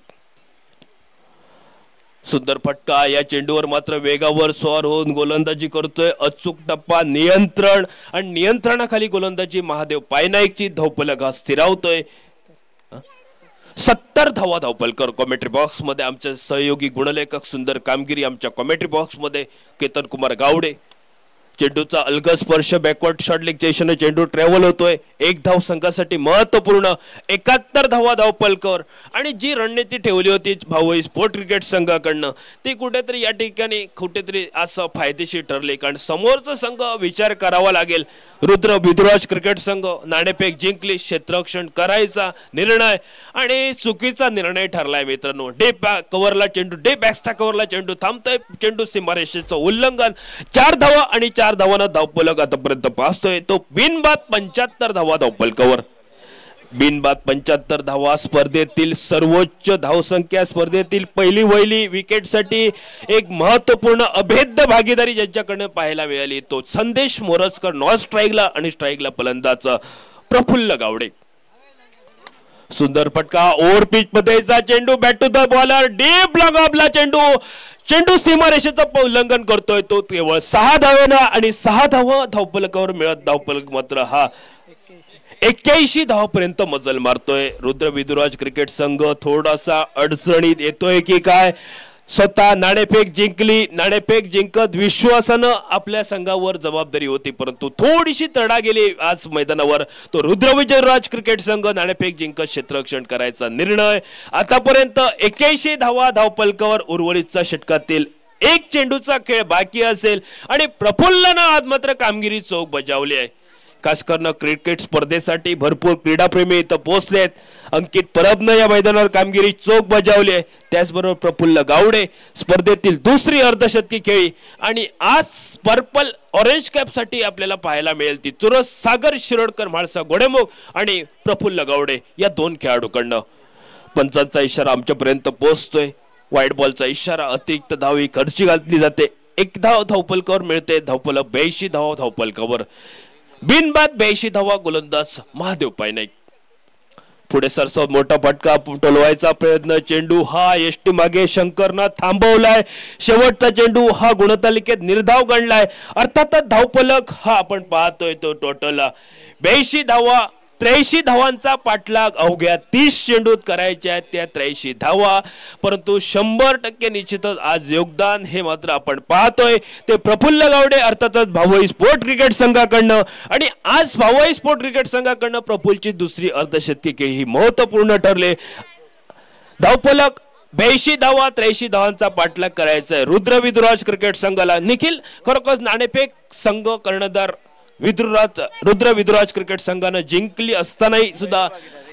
सुंदर फटका. या चेंडूवर मात्र वेगावर स्वार होऊन गोलंदाजी करतोय. अचूक टप्पा नियंत्रण आणि नियंत्रणाखाली गोलंदाजी महादेव पायनाईकची धावफलक हा स्थिरावतोय. 70 धावा धावफलकर कॉमेंट्री बॉक्स मध्ये आमचे सहयोगी गुणलेखक. सुंदर कामगिरी आमच्या कॉमेंट्री बॉक्स मध्ये केतन कुमार गावडे. चेंडूचा अलगद स्पर्श बॅकवर्ड शॉट लेगच्या दिशेने चेंडू ट्रॅव्हल होतोय. एक धाव संघासाठी महत्वपूर्ण. 71 धावा धावफलकावर आणि जी रणनीती ठेवली होती भावई स्पोर्ट क्रिकेट संघाकडनं ती कुठेतरी या ठिकाणी असं फायदेशीर ठरले. कारण समोरचा संघ विचार करावा लागेल. रुद्र बिदुराज क्रिकेट संघ नाणेफेक जिंकली. क्षेत्ररक्षण करायचा निर्णय आणि चुकीचा निर्णय ठरलाय मित्रांनो. डे कव्हरला चेंडू डे बॅक्स्टा कव्हरला चेंडू थांबतोय. चेंडू सीमारेषेचं उल्लंघन. 4 धावा आणि 4 धावांना धावफलक आतापर्यंत पाहतोय तो बिनबाद 75 धावा धावफलकावर. बिनबाद 75 धावा. स्पर्धेतील सर्वोच्च धावसंख्या. स्पर्धेतील पहिली वहिली विकेटसाठी एक महत्वपूर्ण अभेद्य भागीदारी ज्यांच्याकडे पाहायला मिळाली तो संदेश मोरजकर नॉन स्ट्राईकला आणि स्ट्राईकला फलंदाज प्रफुल्ल गावडे. सुंदर फटका. ओव्हर पिच पद्धतीचा चेंडू bat to the bowler. Deep लगाबला चेंडू सीमारेषेचं उल्लंघन करतोय तो केवळ 6 धावांना आणि 6 धावा धावफलकावर मिळत धावफलक मात्र हा 81 धावापर्यंत मजल मारतोय. रुद्र विदुराज क्रिकेट संघ थोडासा अडचणीत येतोय की काय. स्वतः नाणेफेक जिंकली. नाणेफेक जिंकत विश्वासानं आपल्या संघावर जबाबदारी होती परंतु थोडीशी तडा गेली आज मैदानावर. तो रुद्र विदुराज क्रिकेट संघ नाणेफेक जिंकत क्षेत्ररक्षण करायचा निर्णय. आतापर्यंत 81 धावा धावफलकावर. उर्वरितचा षटकातील एक चेंडूचा खेळ बाकी असेल आणि प्रफुल्लनं आज मात्र कामगिरी चोख बजावली आहे. खास करून क्रिकेट स्पर्धेसाठी भरपूर क्रीडाप्रेमी इथं पोहोचलेत. अंकित परबनं या मैदानावर कामगिरी चोख बजावली आहे. त्याचबरोबर प्रफुल्ल गावडे स्पर्धेतील दुसरी अर्धशतकी खेळी आणि आज पर्पल ऑरेंज कॅप साठी आपल्याला पाहायला मिळेल ती चुरस सागर शिरोडकर म्हाळसा गोडेमुख आणि प्रफुल्ल गावडे या 2 खेळाडूकडनं. पंचांचा इशारा आमच्यापर्यंत पोहोचतोय. व्हाईट बॉलचा इशारा. अतिरिक्त धाव ही खर्ची घातली जाते. 1 धाव धावफलकावर मिळते. धावफलक 82 धावा धावफलकावर. बिनबाद 82 धावा गोलंदाज महादेव पायनाईक. पुढे सरसवत मोठा फटका टोलवायचा प्रयत्न. चेंडू हा यष्टी मागे शंकरनं थांबवलाय. शेवटचा चेंडू हा गुणतालिकेत निर्धाव गणलाय. अर्थातच धावफलक हा आपण पाहतोय तो टोटल 82 धावा. 83 धावांचा पाठलाग अवघ्या 30 चेंडूत करायच्या आहेत त्या 83 धावा. परंतु 100% निश्चितच आज योगदान हे मात्र आपण पाहतोय ते प्रफुल्ल गावडे अर्थातच भावई स्पोर्ट क्रिकेट संघाकडनं. आणि आज भावई स्पोर्ट क्रिकेट संघाकडनं प्रफुल्लची दुसरी अर्धशतकी खेळी ही महत्वपूर्ण ठरले. धावफलक 82 धावा. 83 धावांचा पाठलाग करायचा आहे रुद्र विदुराज क्रिकेट संघाला. निखिल खरोखर नाणेफेक संघ कर्णधार रुद्र विदुराज क्रिकेट संघानं जिंकली असतानाही सुद्धा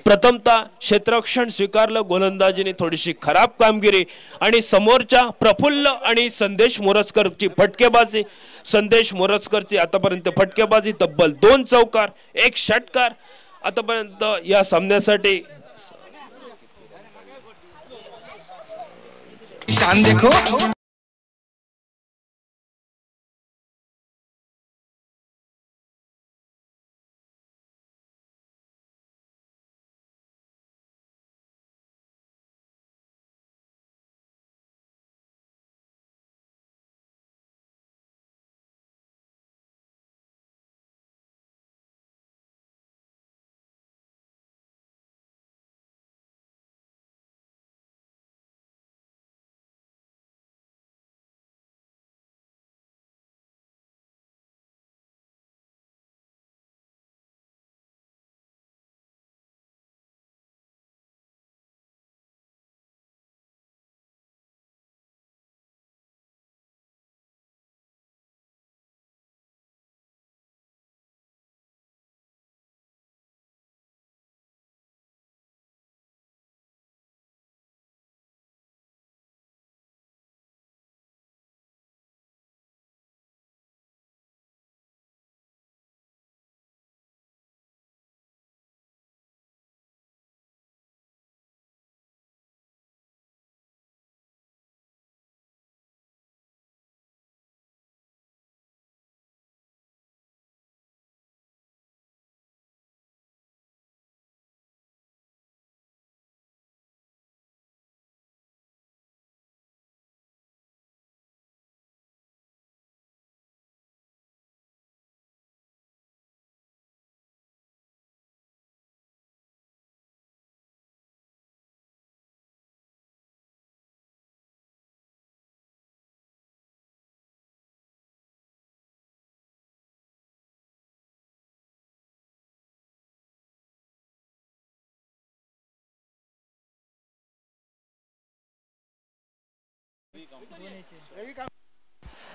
प्रथमतः क्षेत्ररक्षण स्वीकारलं, गोलंदाजीने थोडीशी खराब कामगिरी आणि समोरच्या प्रफुल्ल आणि संदेश मोरजकरची फटकेबाजी. संदेश मोरजकरची आतापर्यंत फटकेबाजी तब्बल 2 चौकार 1 षटकार आतापर्यंत या सामन्यासाठी. शान देखो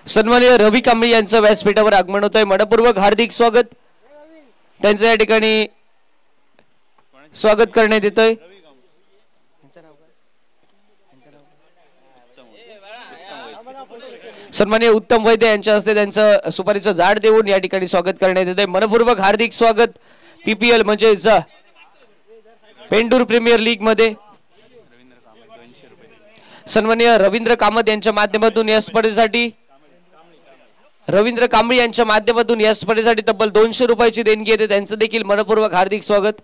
सन्माननीय रवी कांबळे यांचं व्यासपीठावर आगमन होतंय. मनपूर्वक हार्दिक स्वागत त्यांचं या ठिकाणी स्वागत करण्यात येतंय. सन्माननीय उत्तम वैद्य यांच्या हस्ते त्यांचं सुपारीचं झाड देऊन या ठिकाणी स्वागत करण्यात येतंय. मनपूर्वक हार्दिक स्वागत. PPL म्हणजेच पेंडूर प्रीमियर लीग मध्ये सन्माननीय रवींद्र कामत यांच्या माध्यमातून या स्पर्धेसाठी रवींद्र कांबळे यांच्या माध्यमातून या स्पर्धेसाठी तब्बल 200 रुपयाची देणगी येते. त्यांचं देखील मनपूर्वक हार्दिक स्वागत,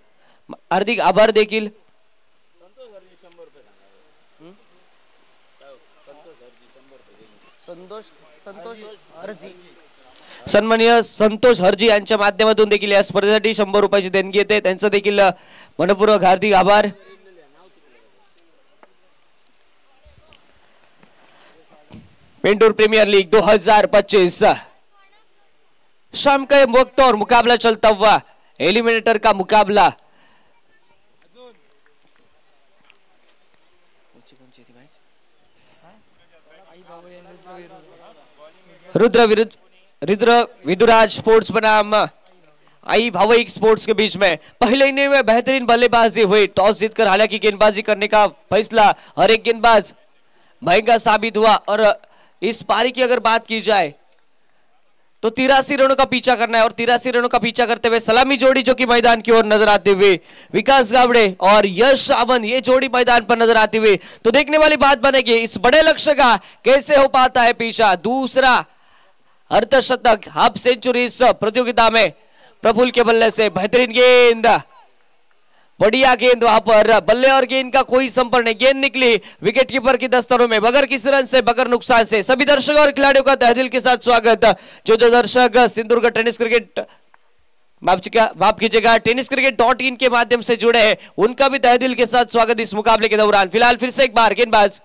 हार्दिक आभार देखील. सन्माननीय संतोष हरजी यांच्या माध्यमातून देखील या स्पर्धेसाठी 100 रुपयाची देणगी येते. त्यांचं देखील मनपूर्वक हार्दिक आभार. पेंडूर प्रीमियर लीग 2025 शाम के वक्त और मुकाबला चलता हुआ एलिमिनेटर का मुकाबला. रुद्र विदुराज स्पोर्ट्स बनाम आई भावई स्पोर्ट्स के बीच में पहले इनिंग में बेहतरीन बल्लेबाजी हुई. टॉस जीतकर हालांकि गेंदबाजी करने का फैसला हर एक गेंदबाज महंगा साबित हुआ. और इस पारी की अगर बात की जाए तो 83 रनों का पीछा करना है और 83 रनों का पीछा करते हुए सलामी जोड़ी जो कि मैदान की ओर नजर आते हुए विकास गावड़े और यश सावंत, ये जोड़ी मैदान पर नजर आती हुई. तो देखने वाली बात बनेगी इस बड़े लक्ष्य का कैसे हो पाता है पीछा. दूसरा अर्धशतक हाफ सेंचुरी इस प्रतियोगिता में प्रफुल्ल के बल्ले से बेहतरीन गेंद, बढ़िया गेंद वहां पर. बल्ले और गेंद का कोई संपर्क नहीं. गेंद निकली विकेट कीपर की दस्तरों में बगैर किसी रन से, बगैर नुकसान से. सभी दर्शकों और खिलाड़ियों का तहे दिल के साथ स्वागत. जो दर्शक सिंधुदुर्ग टेनिस क्रिकेट माफ कीजिएगा tenniscricket.in के माध्यम से जुड़े हैं उनका भी तहे दिल के साथ स्वागत इस मुकाबले के दौरान. फिलहाल फिर से एक बार गेंदबाज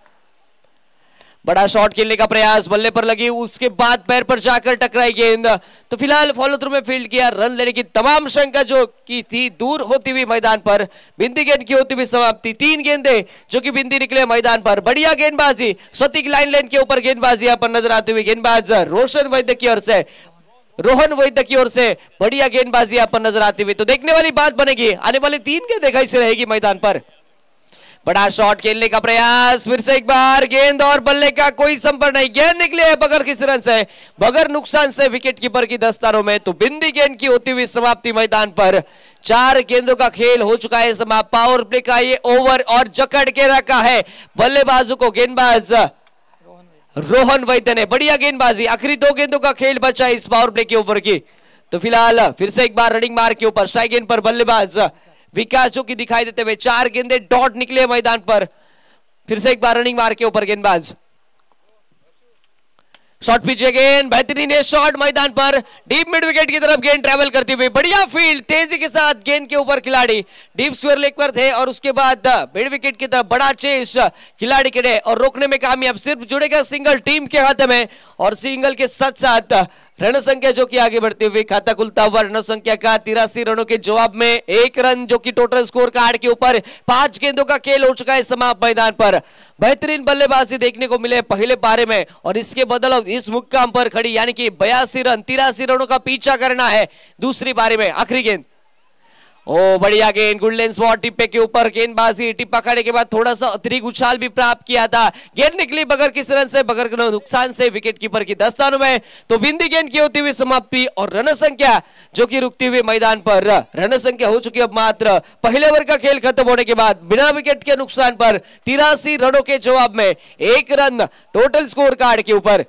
बड़ा शॉट खेलने का प्रयास, बल्ले पर लगी, उसके बाद पैर पर जाकर टकराई गेंद. तो फिलहाल फॉलो थ्रू में फील्ड किया. रन लेने की तमाम शंका जो की थी दूर होती हुई मैदान पर बिंदी गेंद की होती हुई समाप्ति. 3 गेंदे जो कि बिंदी निकले मैदान पर. बढ़िया गेंदबाजी, सटीक लाइन के ऊपर गेंदबाजी यहां पर नजर आती हुई. गेंदबाज रोशन वैद्य की ओर से रोहन वैद्य की ओर से बढ़िया गेंदबाजी यहाँ पर नजर आती हुई। तो देखने वाली बात बनेगी, आने वाले 3 गेंदें कैसे रहेगी मैदान पर। बड़ा शॉट खेलने का प्रयास, फिर से एक बार गेंद और बल्ले का कोई संपर्क नहीं, गेंद निकली है बगैर किसी रन से, बगैर नुकसान से विकेट कीपर की दस्तानों में। तो बिंदी गेंद की होती हुई समाप्ति मैदान पर। 4 गेंदों का खेल हो चुका है समाप्त। पावर प्ले का ये ओवर और जकड़ के रखा है बल्लेबाजों को गेंदबाज रोहन वैद्य ने। बढ़िया गेंदबाजी, आखिरी 2 गेंदों का खेल बचा इस पावर प्ले के ओवर की। तो फिलहाल फिर से एक बार रनिंग मार्क के ऊपर स्ट्राइक गेंद पर बल्लेबाज विकास जो की दिखाई देते हुए 4 गेंदे डॉट निकले मैदान पर। फिर से एक बार रनिंग मार के ऊपर गेंदबाज, शॉट पिच गेंद, बेहतरीन शॉट मैदान पर, डीप मिड विकेट की तरफ गेंद ट्रैवल करती हुई। बढ़िया फील्ड, तेजी के साथ गेंद के ऊपर खिलाड़ी डीप स्क्वायर लेग पर थे और उसके बाद मिड विकेट की तरफ बड़ा चेस खिलाड़ी के और रोकने में कामयाब। सिर्फ जुड़ेगा सिंगल टीम के हाथ में और सिंगल के साथ साथ रन संख्या जो कि आगे बढ़ती हुई, खाता खुलता हुआ रन संख्या का 83 रनों के जवाब में 1 रन जो कि टोटल स्कोर कार्ड के ऊपर 5 गेंदों का खेल हो चुका है समाप्त मैदान पर। बेहतरीन बल्लेबाजी देखने को मिले पहले पारे में और इसके बदल इस मुक्काम पर खड़ी, यानी कि 82 रन 83 रनों का पीछा करना है दूसरी पारी में। आखिरी गेंद, ओ बढ़िया गेंद, गुडलैंड स्पॉट टिप्पे के ऊपर गेंदबाजी, टिप्पा खाने के बाद थोड़ा सा अतिरिक्त उछाल भी प्राप्त किया था। गेंद निकली बगैर किसी रन से, बगैर नुकसान से विकेट कीपर की दस्तानों में। तो बिंदी गेंद की होती हुई समाप्ति और रन संख्या जो कि रुकती हुई मैदान पर। रन संख्या हो चुकी अब मात्र पहले ओवर का खेल खत्म होने के बाद बिना विकेट के नुकसान पर 83 रनों के जवाब में 1 रन टोटल स्कोर कार्ड के ऊपर।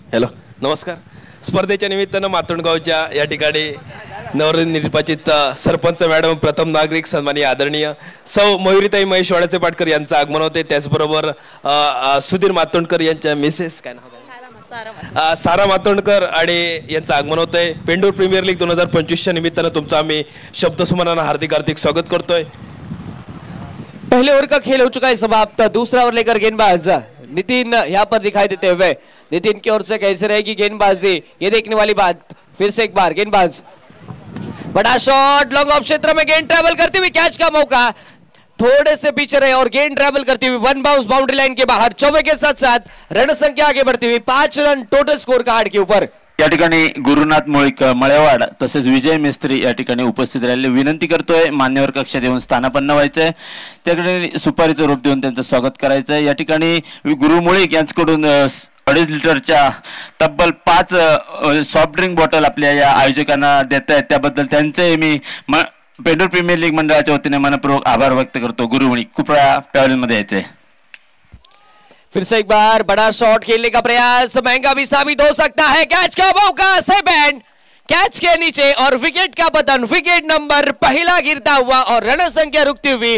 हॅलो, नमस्कार. स्पर्धेच्या निमित्तानं मातोंडगावच्या या ठिकाणी नवनिर्वाचित सरपंच मॅडम, प्रथम नागरिक सन्माननीय आदरणीय सौ मयुरीताई महेश वाड्याचे पाटकर यांचं आगमन होते. त्याचबरोबर सुधीर मातोंडकर यांच्या मिसेस काय नाव, सारा मातोंडकर आणि यांचं आगमन होतंय. पेंडूर प्रीमियर लीग 2025च्या निमित्तानं तुमचं आम्ही शब्दसुमनानं हार्दिक हार्दिक स्वागत करतोय. पहले ओवर का खेल हो चुका है समाप्त। दूसरा ओवर लेकर गेंदबाज नितिन यहाँ पर दिखाई देते हुए। नितिन की ओर से कैसे रहेगी गेंदबाजी, ये देखने वाली बात। फिर से एक बार गेंदबाज, बड़ा शॉट, लॉन्ग ऑफ क्षेत्र में गेंद ट्रैवल करती हुई, कैच का मौका, थोड़े से पीछे रहे और गेंद ट्रैवल करती हुई 1 बाउंस बाउंड्री लाइन के बाहर। 94 के साथ साथ रन संख्या आगे बढ़ती हुई, 5 रन टोटल स्कोर कार्ड के ऊपर। या ठिकाणी गुरुनाथ मुळीक मळेवाड तसेच विजय मिस्त्री या ठिकाणी उपस्थित राहिले. विनंती करतोय मान्यवर कक्षात येऊन स्थानापन्न व्हायचंय, त्याकडे सुपारीचं रूप देऊन त्यांचं स्वागत करायचंय. या ठिकाणी गुरु मुळीक यांच्याकडून 2.5 लिटरच्या तब्बल 5 सॉफ्ट ड्रिंक बॉटल आपल्या या आयोजकांना देत आहेत, त्याबद्दल त्यांचे मी पेंडूर प्रीमियर लीग मंडळाच्या वतीने मनपूर्वक आभार व्यक्त करतो. गुरु मुळीक खूप वेळा पॅव्हलियनमध्ये यायचंय. फिर से एक बार बड़ा शॉट खेलने का प्रयास, महंगा भी साबित हो सकता है। कैच का मौका से बैंड, कैच के नीचे और विकेट का पतन। विकेट नंबर पहला गिरता हुआ और रन संख्या रुकती हुई,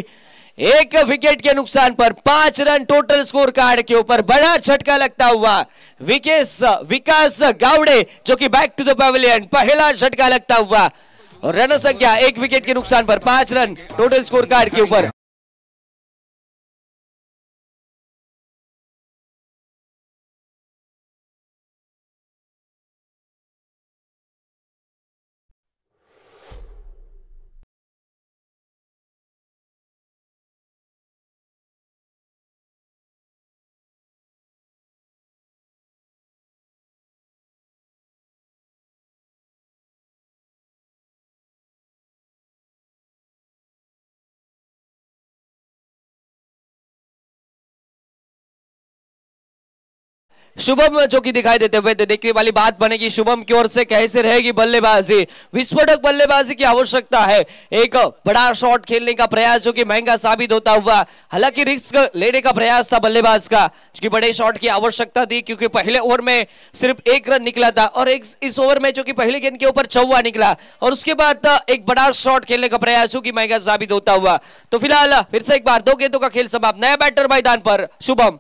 1 विकेट के नुकसान पर 5 रन टोटल स्कोर कार्ड के ऊपर। बड़ा झटका लगता हुआ विकास गावड़े जो कि बैक टू द पैविलियन, पहला झटका लगता हुआ और रन संख्या 1 विकेट के नुकसान पर 5 रन टोटल स्कोर कार्ड के ऊपर। शुभम जो कि दिखाई देते हुए, तो देखने वाली बात बनेगी शुभम की ओर से कैसे रहेगी बल्लेबाजी। विस्फोटक बल्लेबाजी की आवश्यकता है। एक बड़ा शॉट खेलने का प्रयास जो कि महंगा साबित होता हुआ, हालांकि रिस्क लेने का प्रयास था बल्लेबाज का, कि बड़े शॉट की आवश्यकता थी क्योंकि पहले ओवर में सिर्फ 1 रन निकला था और इस ओवर में जो कि पहले गेंद के ऊपर चौवा निकला और उसके बाद एक बड़ा शॉट खेलने का प्रयास जो कि महंगा साबित होता हुआ। तो फिलहाल फिर से एक बार 2 गेंदों का खेल समाप्त। नया बैटर मैदान पर शुभम,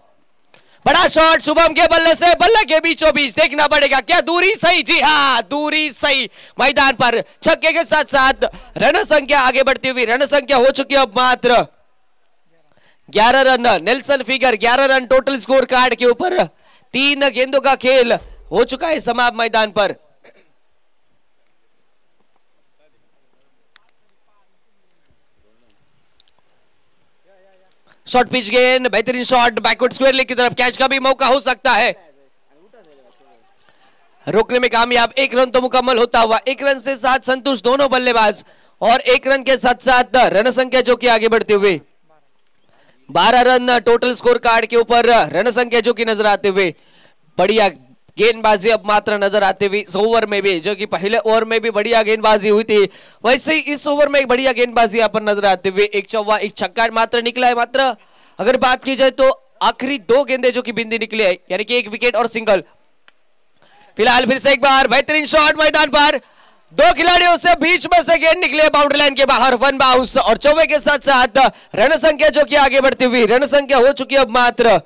बड़ा शॉट शुभम के बल्ले से, बल्ले के बीचों बीच, देखना पड़ेगा क्या दूरी सही। जी हाँ, दूरी सही मैदान पर। छक्के के साथ साथ रन संख्या आगे बढ़ती हुई, रन संख्या हो चुकी है अब मात्र 11 run. Nelson figure 11 run total score card के ऊपर। 3 गेंदों का खेल हो चुका है समाप्त मैदान पर। शॉर्ट पिच गेंद, बेहतरीन शॉट बैकवर्ड स्क्वायर लेग की तरफ, कैच का भी मौका हो सकता है, रोकने में कामयाब। एक रन तो मुकम्मल होता हुआ, एक रन से साथ संतुष्ट दोनों बल्लेबाज और एक रन के साथ साथ रन संख्या जो कि आगे बढ़ते हुए 12 रन टोटल स्कोर कार्ड के ऊपर रन संख्या जो कि नजर आते हुए बढ़िया गेंदबाजी अब मात्र नजर आते हुए इस ओवर में भी, जो कि पहले ओवर में भी बढ़िया गेंदबाजी हुई थी, वैसे ही इस ओवर में एक बढ़िया गेंदबाजी यहाँ पर नजर आते हुए एक चौवा एक छक्का मात्र निकला है। मात्र अगर बात की जाए तो आखिरी 2 गेंदे जो कि बिंदी निकले है, यानी कि 1 विकेट और सिंगल। फिलहाल फिर से एक बार बेहतरीन शॉट मैदान पर, 2 खिलाड़ियों से बीच में से गेंद निकले बाउंड्री लाइन के बाहर, 1 बाउंस और चौवे के साथ साथ रन संख्या जो कि आगे बढ़ती हुई, रन संख्या हो चुकी है अब मात्र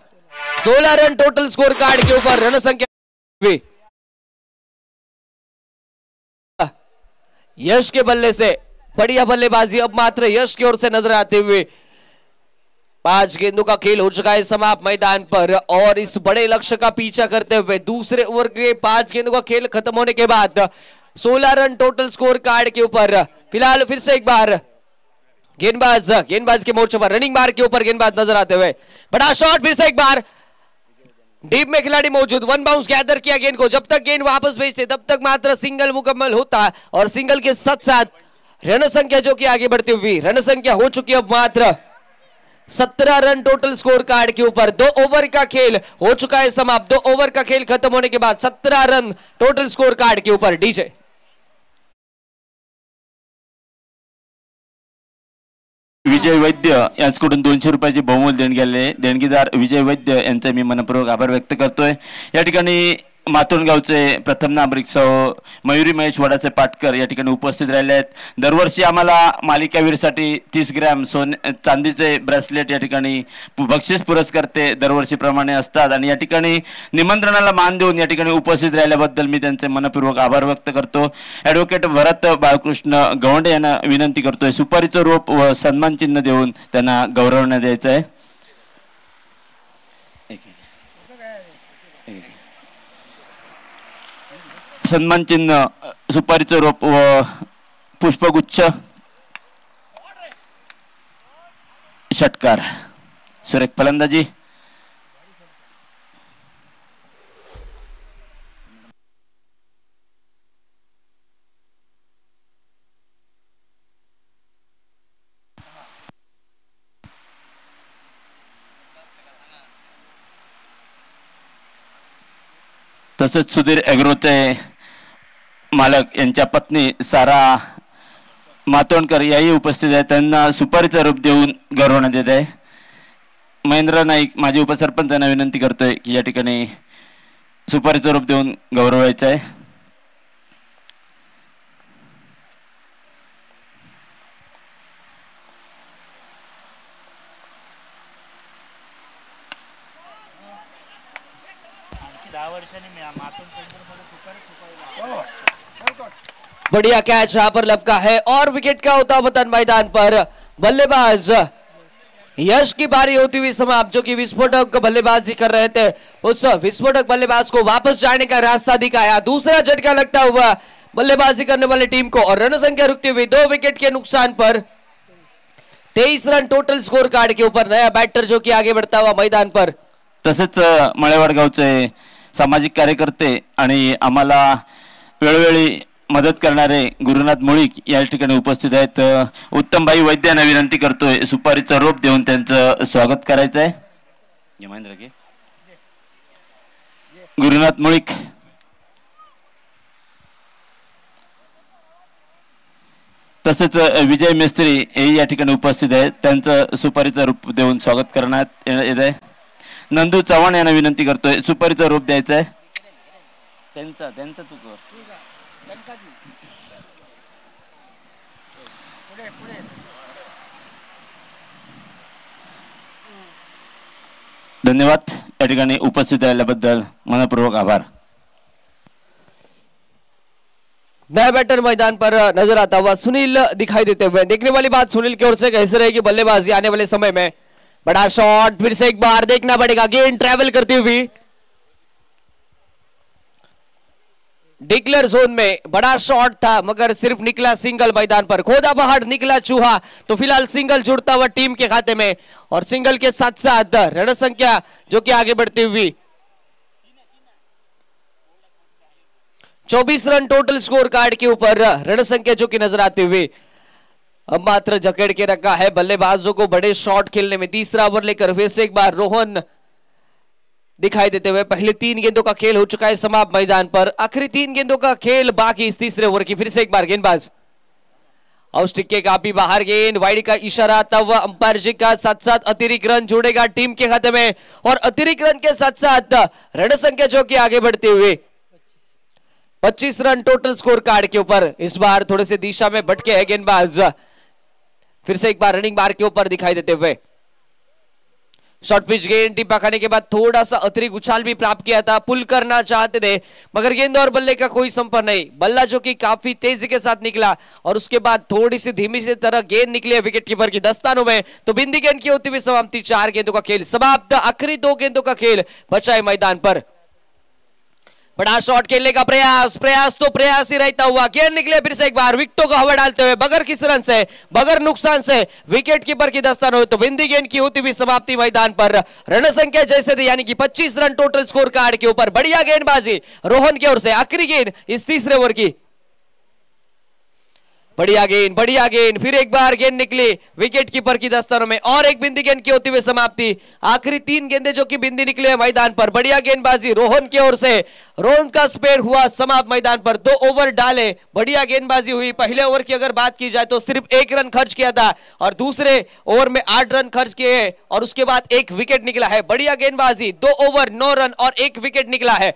16 रन टोटल स्कोर कार्ड के ऊपर, रन संख्या यश के बल्ले से बढ़िया बल्लेबाजी अब मात्र यश की ओर से नजर आते हुए 5 गेंदों का खेल हो चुका है समाप्त मैदान पर, और इस बड़े लक्ष्य का पीछा करते हुए दूसरे ओवर के 5 गेंदों का खेल खत्म होने के बाद 16 रन टोटल स्कोर कार्ड के ऊपर। फिलहाल फिर से एक बार गेंदबाज के मोर्चे पर रनिंग मार्क के ऊपर गेंदबाज नजर आते हुए, बड़ा शॉट फिर से एक बार डीप में खिलाड़ी मौजूद, 1 बाउंस गैदर किया गेंद को, जब तक गेंद वापस भेजते तब तक मात्र सिंगल मुकम्मल होता, और सिंगल के साथ साथ रन संख्या जो कि आगे बढ़ती हुई, रन संख्या हो चुकी है अब मात्र 17 रन टोटल स्कोर कार्ड के ऊपर। 2 ओवर का खेल हो चुका है समाप्त, 2 ओवर का खेल खत्म होने के बाद 17 रन टोटल स्कोर कार्ड के ऊपर। डीजे विजय वैद्य यांच्याकडून 200 रुपयाची बहुमूल्य देणगी आली, देणगीदार विजय वैद्य यांचे मी मनपूर्वक आभार व्यक्त करतोय। या ठिकाणी मातोंडगावचे प्रथम नागरिक सौ मयुरी महेश वडाचे पाटकर या ठिकाणी उपस्थित राहिले आहेत। दरवर्षी आम्हाला मालिकावीरसाठी 30 ग्रॅम चांदीचे ब्रेसलेट या ठिकाणी बक्षीस पुरस्कार ते दरवर्षीप्रमाणे असतात, आणि या ठिकाणी निमंत्रणाला मान देऊन या ठिकाणी उपस्थित राहिल्याबद्दल मी त्यांचे मनपूर्वक आभार व्यक्त करतो। ॲडव्होकेट भरत बाळकृष्ण गवंडे यांना विनंती करतोय सुपारीचं रोप व सन्मान चिन्ह देऊन त्यांना गौरवण्यात यायचं आहे। सन्मान चिन्ह, सुपारीचं रोप व पुष्पगुच्छ, षटकार, सुरेख फलंदाजी। तसंच सुधीर एग्रोचे मालक यांच्या पत्नी सारा मातोंडकर याही उपस्थित आहेत, त्यांना सुपारीचं रूप देऊन गौरवण्यात येत आहे। महेंद्र नाईक माजी उपसरपंच यांना विनंती करतोय की या ठिकाणी सुपारीचं रूप देऊन गौरवायचं आहे। बढ़िया कैच यहां पर लपका है और विकेट का होता वतन मैदान पर। बल्लेबाज यश की बारी होती हुई समाप्त, जो कि विस्फोटक बल्लेबाजी कर रहे थे, उस विस्फोटक बल्लेबाज को वापस जाने का रास्ता दिखाया। दूसरा झटका लगता हुआ बल्लेबाजी करने वाली टीम को, और रन संख्या रुकती हुई 2 विकेट के नुकसान पर 23 रन टोटल स्कोर कार्ड के ऊपर नया बैटर जो कि आगे बढ़ता हुआ मैदान पर। तसेच मळेवाड गावचे सामाजिक कार्यकर्ते आणि आम्हाला वेळोवेळी मदत करणारे गुरुनाथ मुळीक या ठिकाणी उपस्थित आहेत। उत्तमभाई वैद्य यांना विनंती करतोय सुपारीचा रोप देऊन त्यांचं स्वागत करायचं आहे। महेंद्र के गुरुनाथ मुळीक, तसेच विजय मिस्त्री हे या ठिकाणी उपस्थित आहेत, त्यांचं सुपारीचं रूप देऊन स्वागत करण्यात येत आहे। नंदू चव्हाण यांना विनंती करतोय सुपारीचं रूप द्यायचं आहे। त्यांचा चुक धन्यवाद। या ठिकाणी उपस्थित राहिल्याबद्दल मनपूर्वक आभार। नया बैटर मैदान पर नजर आता हुआ सुनील दिखाई देते हुए। देखने वाली बात सुनील की ओर से कैसे रहेगी बल्लेबाजी आने वाले समय में। बड़ा शॉट फिर से एक बार देखना पड़ेगा, गेंद ट्रैवल करती हुई डिक्लेयर जोन में बड़ा शॉट था मगर सिर्फ निकला सिंगल मैदान पर। खोदा पहाड़ निकला चूहा। तो फिलहाल सिंगल जुड़ता हुआ टीम के खाते में और सिंगल के साथ साथ रण संख्या जो कि आगे बढ़ती हुई 24 रन टोटल स्कोर कार्ड के ऊपर रण संख्या जो कि नजर आती हुई। अब मात्र जकड़ के रखा है बल्लेबाजों को बड़े शॉट खेलने में। तीसरा ओवर लेकर फिर से एक बार रोहन दिखाई देते हुए। पहले 3 गेंदों का खेल हो चुका है समाप्त मैदान पर। आखिरी 3 गेंदों का खेल बाकी इस तीसरे ओवर की। फिर से एक बार गेंदबाज आउट के काफी बाहर गेंद वाइड का इशारा आता हुआ अंपायर जी का। साथ साथ अतिरिक्त रन जोड़ेगा टीम के खाते में और अतिरिक्त रन के साथ साथ रण संख्या जो कि आगे बढ़ते हुए 25 रन टोटल स्कोर कार्ड के ऊपर। इस बार थोड़े से दिशा में भटके है गेंदबाज। फिर से एक बार रनिंग बार के ऊपर दिखाई देते हुए। शॉर्ट पिच गेंद टिप्पा खाने के बाद थोड़ा सा अतिरिक्त उछाल भी प्राप्त किया था। पुल करना चाहते थे मगर गेंद और बल्ले का कोई संपर्क नहीं। बल्ला जो कि काफी तेजी के साथ निकला और उसके बाद थोड़ी सी धीमी सी तरह गेंद निकली विकेट कीपर की दस्तानों में। तो बिंदी गेंद की होती हुई समाप्ति। 4 गेंदों का खेल समाप्त। आखिरी 2 गेंदों का खेल बचा है मैदान पर। बड़ा शॉट खेलने का प्रयास तो प्रयास ही रहता हुआ। गेंद निकले फिर से एक बार विकेटों को हवा डालते हुए बगैर किस रन से बगैर नुकसान से विकेट कीपर की दस्तान हो। तो बिंदी गेंद की होती हुई समाप्ति मैदान पर। रण संख्या जैसे थे यानी कि 25 रन टोटल स्कोर कार्ड के ऊपर। बढ़िया गेंदबाजी रोहन की ओर से। आखिरी गेंद इस तीसरे ओवर की। बढ़िया गेंद फिर एक बार गेंद निकली विकेट कीपर की दस्तानों में और एक बिंदी गेंद की होती हुई समाप्ति। आखिरी 3 गेंदें जो कि बिंदी निकले मैदान पर। बढ़िया गेंदबाजी रोहन की ओर से। रोहन का स्पेयर हुआ समाप्त मैदान पर। 2 ओवर डाले बढ़िया गेंदबाजी हुई। पहले ओवर की अगर बात की जाए तो सिर्फ 1 रन खर्च किया था और दूसरे ओवर में 8 रन खर्च किए और उसके बाद 1 विकेट निकला है। बढ़िया गेंदबाजी। 2 ओवर 9 रन और 1 विकेट निकला है।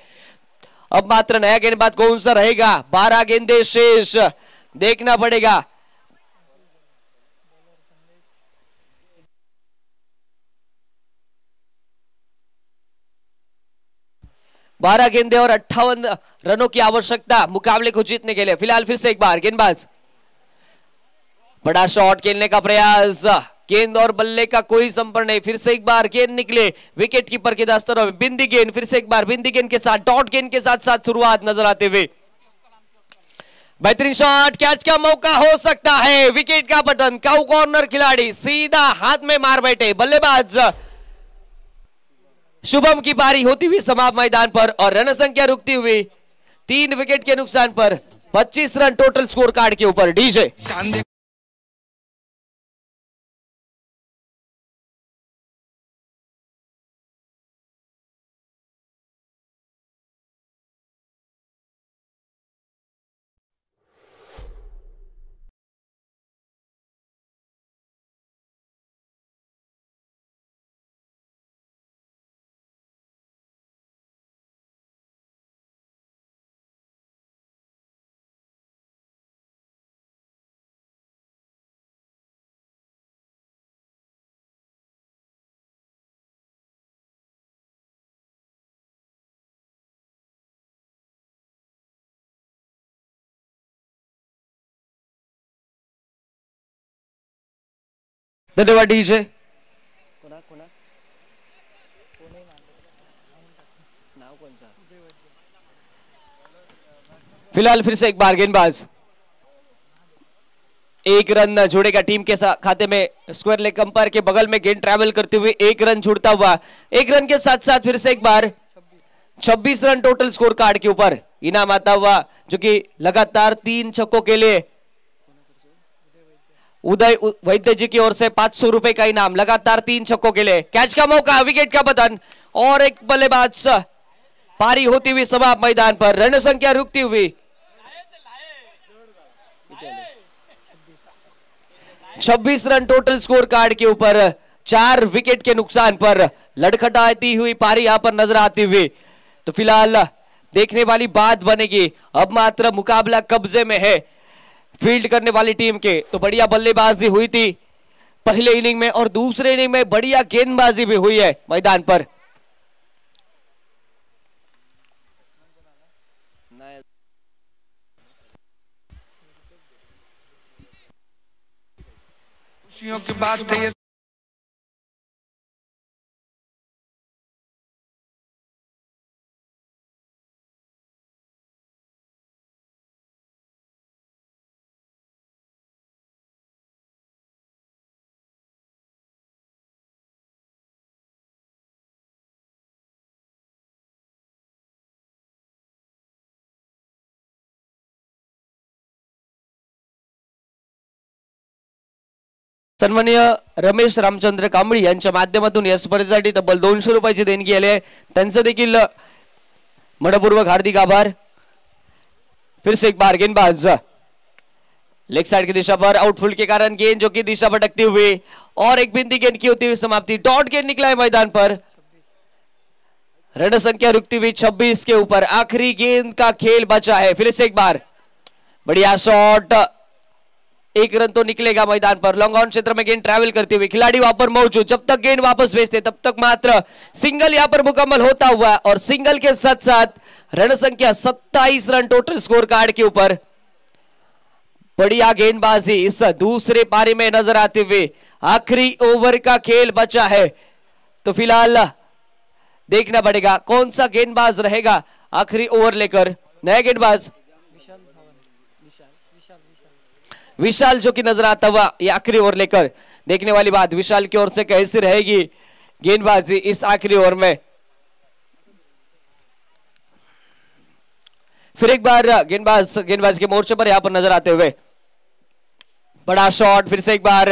अब मात्र नया गेंदबाज कौन सा रहेगा। 12 गेंदें शेष देखना पड़ेगा। बारह गेंदे और 58 रनों की आवश्यकता मुकाबले को जीतने के लिए। फिलहाल फिर से एक बार गेंदबाज बड़ा शॉट खेलने का प्रयास। गेंद और बल्ले का कोई संपर्क नहीं। फिर से एक बार गेंद निकले विकेट कीपर के दस्तरों में। बिंदी गेंद फिर से एक बार बिंदी गेंद के साथ डॉट गेंद के साथ साथ शुरुआत नजर आते हुए। बेहतरीन शॉट। कैच का मौका हो सकता है। विकेट का बटन। काउ कॉर्नर खिलाड़ी सीधा हाथ में मार बैठे बल्लेबाज शुभम की पारी होती हुई समाप्त मैदान पर और रन संख्या रुकती हुई 3 विकेट के नुकसान पर 25 रन टोटल स्कोर कार्ड के ऊपर। डीजे धन्यवाद डीजे। फिलहाल फिर से एक बार गेंदबाज 1 रन जोड़ेगा टीम के खाते में। स्क्वायर लेग अंपायर के बगल में गेंद ट्रैवल करते हुए 1 रन जुड़ता हुआ। 1 रन के साथ साथ फिर से एक बार 26 रन टोटल स्कोर कार्ड के ऊपर इनाम आता हुआ जो कि लगातार 3 छक्कों के लिए उदय वैद्य जी की ओर से 500 रुपए का इनाम लगातार 3 छक्कों के लिए। कैच का मौका विकेट का बटन और एक बल्लेबाज पारी होती हुई समाप्त मैदान पर। रन संख्या रुकती हुई 26 रन टोटल स्कोर कार्ड के ऊपर। 4 विकेट के नुकसान पर लड़खड़ाती हुई पारी यहां पर नजर आती हुई। तो फिलहाल देखने वाली बात बनेगी। अब मात्र मुकाबला कब्जे में है फील्ड करने वाली टीम के। तो बढ़िया बल्लेबाजी हुई थी पहले इनिंग में और दूसरे इनिंग में बढ़िया गेंदबाजी भी हुई है मैदान पर। खुशियों की बात है ये। सन्माननीय रमेश रामचंद्र कांबळी यांच्या माध्यमातून या स्पर्धेसाठी तब्बल 200 रुपयाची देणगी आली आहे, त्यांचं देखील मनपूर्वक हार्दिक आभार। फिर से एक बार गेंदबाज लेग साइड की दिशा पर आउटफील्ड के कारण गेंद जो कि दिशा भटकती हुई और एक बिंदी गेंद की होती हुई समाप्ति। डॉट गेंद निकला है मैदान पर, रन संख्या रुकती हुई 26 के ऊपर। आखिरी गेंद का खेल बचा है। फिर से एक बार बढ़िया शॉट, एक रन तो निकलेगा मैदान पर। लॉन्ग ऑन क्षेत्र में गेंद ट्रैवल करती हुई, खिलाड़ी वहां पर मौजूद, जब तक गेंद वापस भेजते तब तक मात्र सिंगल यहां पर मुकम्मल होता हुआ और सिंगल के साथ साथ रन संख्या 27 रन टोटल स्कोर कार्ड के ऊपर। बढ़िया गेंदबाजी इस दूसरे पारी में नजर आते हुए। आखिरी ओवर का खेल बचा है, तो फिलहाल देखना पड़ेगा कौन सा गेंदबाज रहेगा आखिरी ओवर लेकर। नया गेंदबाज विशाल जो कि नजर आता हुआ ये आखिरी ओवर लेकर। देखने वाली बात विशाल की ओर से कैसी रहेगी गेंदबाजी इस आखिरी ओवर में। फिर एक बार गेंदबाज के मोर्चे पर यहां पर नजर आते हुए। बड़ा शॉट, फिर से एक बार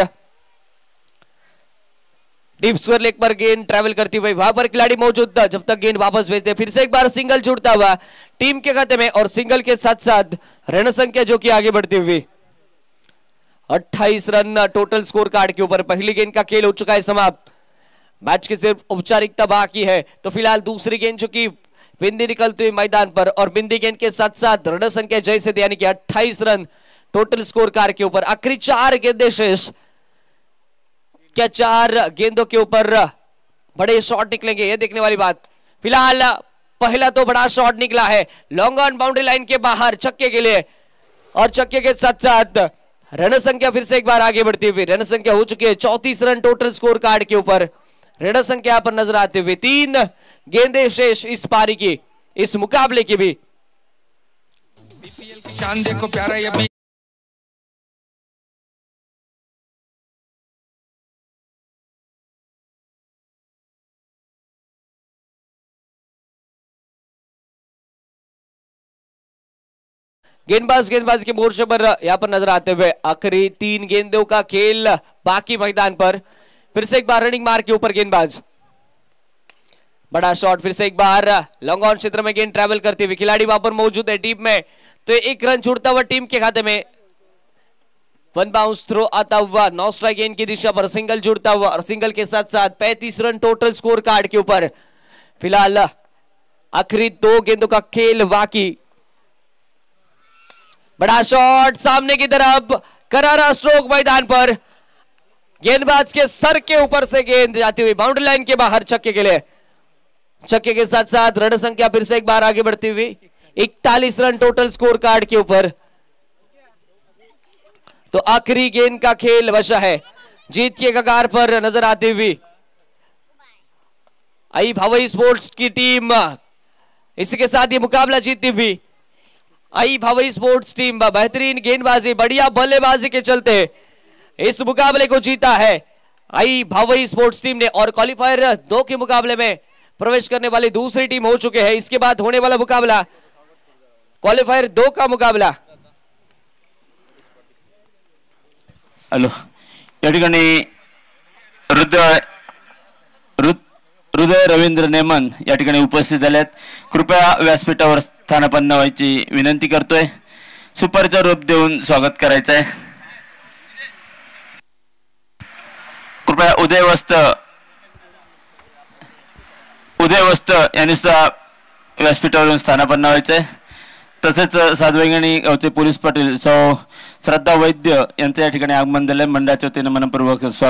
डीप स्क्वायर लेग पर गेंद ट्रैवल करती हुई, वहां पर खिलाड़ी मौजूद था जब तक गेंद वापस भेजते। फिर से एक बार सिंगल जुड़ता हुआ टीम के खाते में और सिंगल के साथ साथ रन संख्या जो कि आगे बढ़ती हुई 28 रन टोटल स्कोर कार्ड के ऊपर। पहली गेंद का खेल हो चुका है समाप्त, मैच की सिर्फ औपचारिकता बाकी है। तो फिलहाल दूसरी गेंद जो कि बिंदी निकलती हुई मैदान पर और बिंदी गेंद के साथ साथ रन संख्या जैसे यानी कि 28 रन टोटल स्कोर कार्ड के ऊपर। आखिरी 4 गेंदें शेष, क्या 4 गेंदों के ऊपर बड़े शॉट निकलेंगे ये देखने वाली बात। फिलहाल पहला तो बड़ा शॉट निकला है लॉन्ग ऑन बाउंड्री लाइन के बाहर छक्के के लिए, और छक्के के साथ साथ रन संख्या फिर से एक बार आगे बढ़ती हुई। रन संख्या हो चुकी है 34 रन टोटल स्कोर कार्ड के ऊपर। रन संख्या पर नजर आते हुए 3 गेंदें शेष इस पारी की, इस मुकाबले की भी। बीपीएल की शान देखो प्यारा ये भी। गेंदबाज के मोर्चे पर यहां पर नजर आते हुए। आखिरी 3 गेंदों का खेल बाकी मैदान पर। फिर से एक बार रनिंग मार के ऊपर गेंदबाज, बड़ा शॉट, फिर से एक बार लॉन्ग ऑन क्षेत्र में गेंद ट्रैवल करती हुई, खिलाड़ी वहां पर मौजूद है टीम में, तो एक रन छूटता हुआ टीम के खाते में। 1 बाउंस थ्रो आता हुआ, 9 स्ट्राइक गेंद की दिशा पर सिंगल जुड़ता हुआ और सिंगल के साथ साथ 35 रन टोटल स्कोर कार्ड के ऊपर। फिलहाल आखिरी 2 गेंदों का खेल बाकी। बड़ा शॉट सामने की तरफ, करारा स्ट्रोक मैदान पर, गेंदबाज के सर के ऊपर से गेंद जाती हुई बाउंड्री लाइन के बाहर छक्के के लिए। छक्के के साथ साथ रन संख्या फिर से एक बार आगे बढ़ती हुई 41 रन टोटल स्कोर कार्ड के ऊपर। तो आखिरी गेंद का खेल बचा है, जीत के कगार पर नजर आती हुई आई भावई स्पोर्ट्स की टीम। इसी के साथ ये मुकाबला जीतती हुई आई भावई स्पोर्ट्स टीम बेहतरीन गेंदबाजी, बढ़िया बल्लेबाजी के चलते इस मुकाबले को जीता है आई भावई स्पोर्ट्स टीम ने। और क्वालिफायर 2 के मुकाबले में प्रवेश करने वाली दूसरी टीम हो चुके हैं। इसके बाद होने वाला मुकाबला क्वालिफायर 2 का मुकाबला। हॅलो, या ठिकाणी हृदय रवींद्र नेमन या ठिकाणी उपस्थित झालेत। कृपया व्यासपीठावर स्थानापन्न व्हायची विनंती करतोय। सुपारीचा रोप देऊन स्वागत करायचं आहे। कृपया उदय वस्त यांनी सुद्धा व्यासपीठावरून स्थानापन्न व्हायचंय। तसेच सातवेंगणी गावचे पोलीस पाटील सौ श्रद्धा वैद्य यांचं या ठिकाणी आगमन झालंय। मंडळाच्या वतीने मनपूर्वक स्वागत।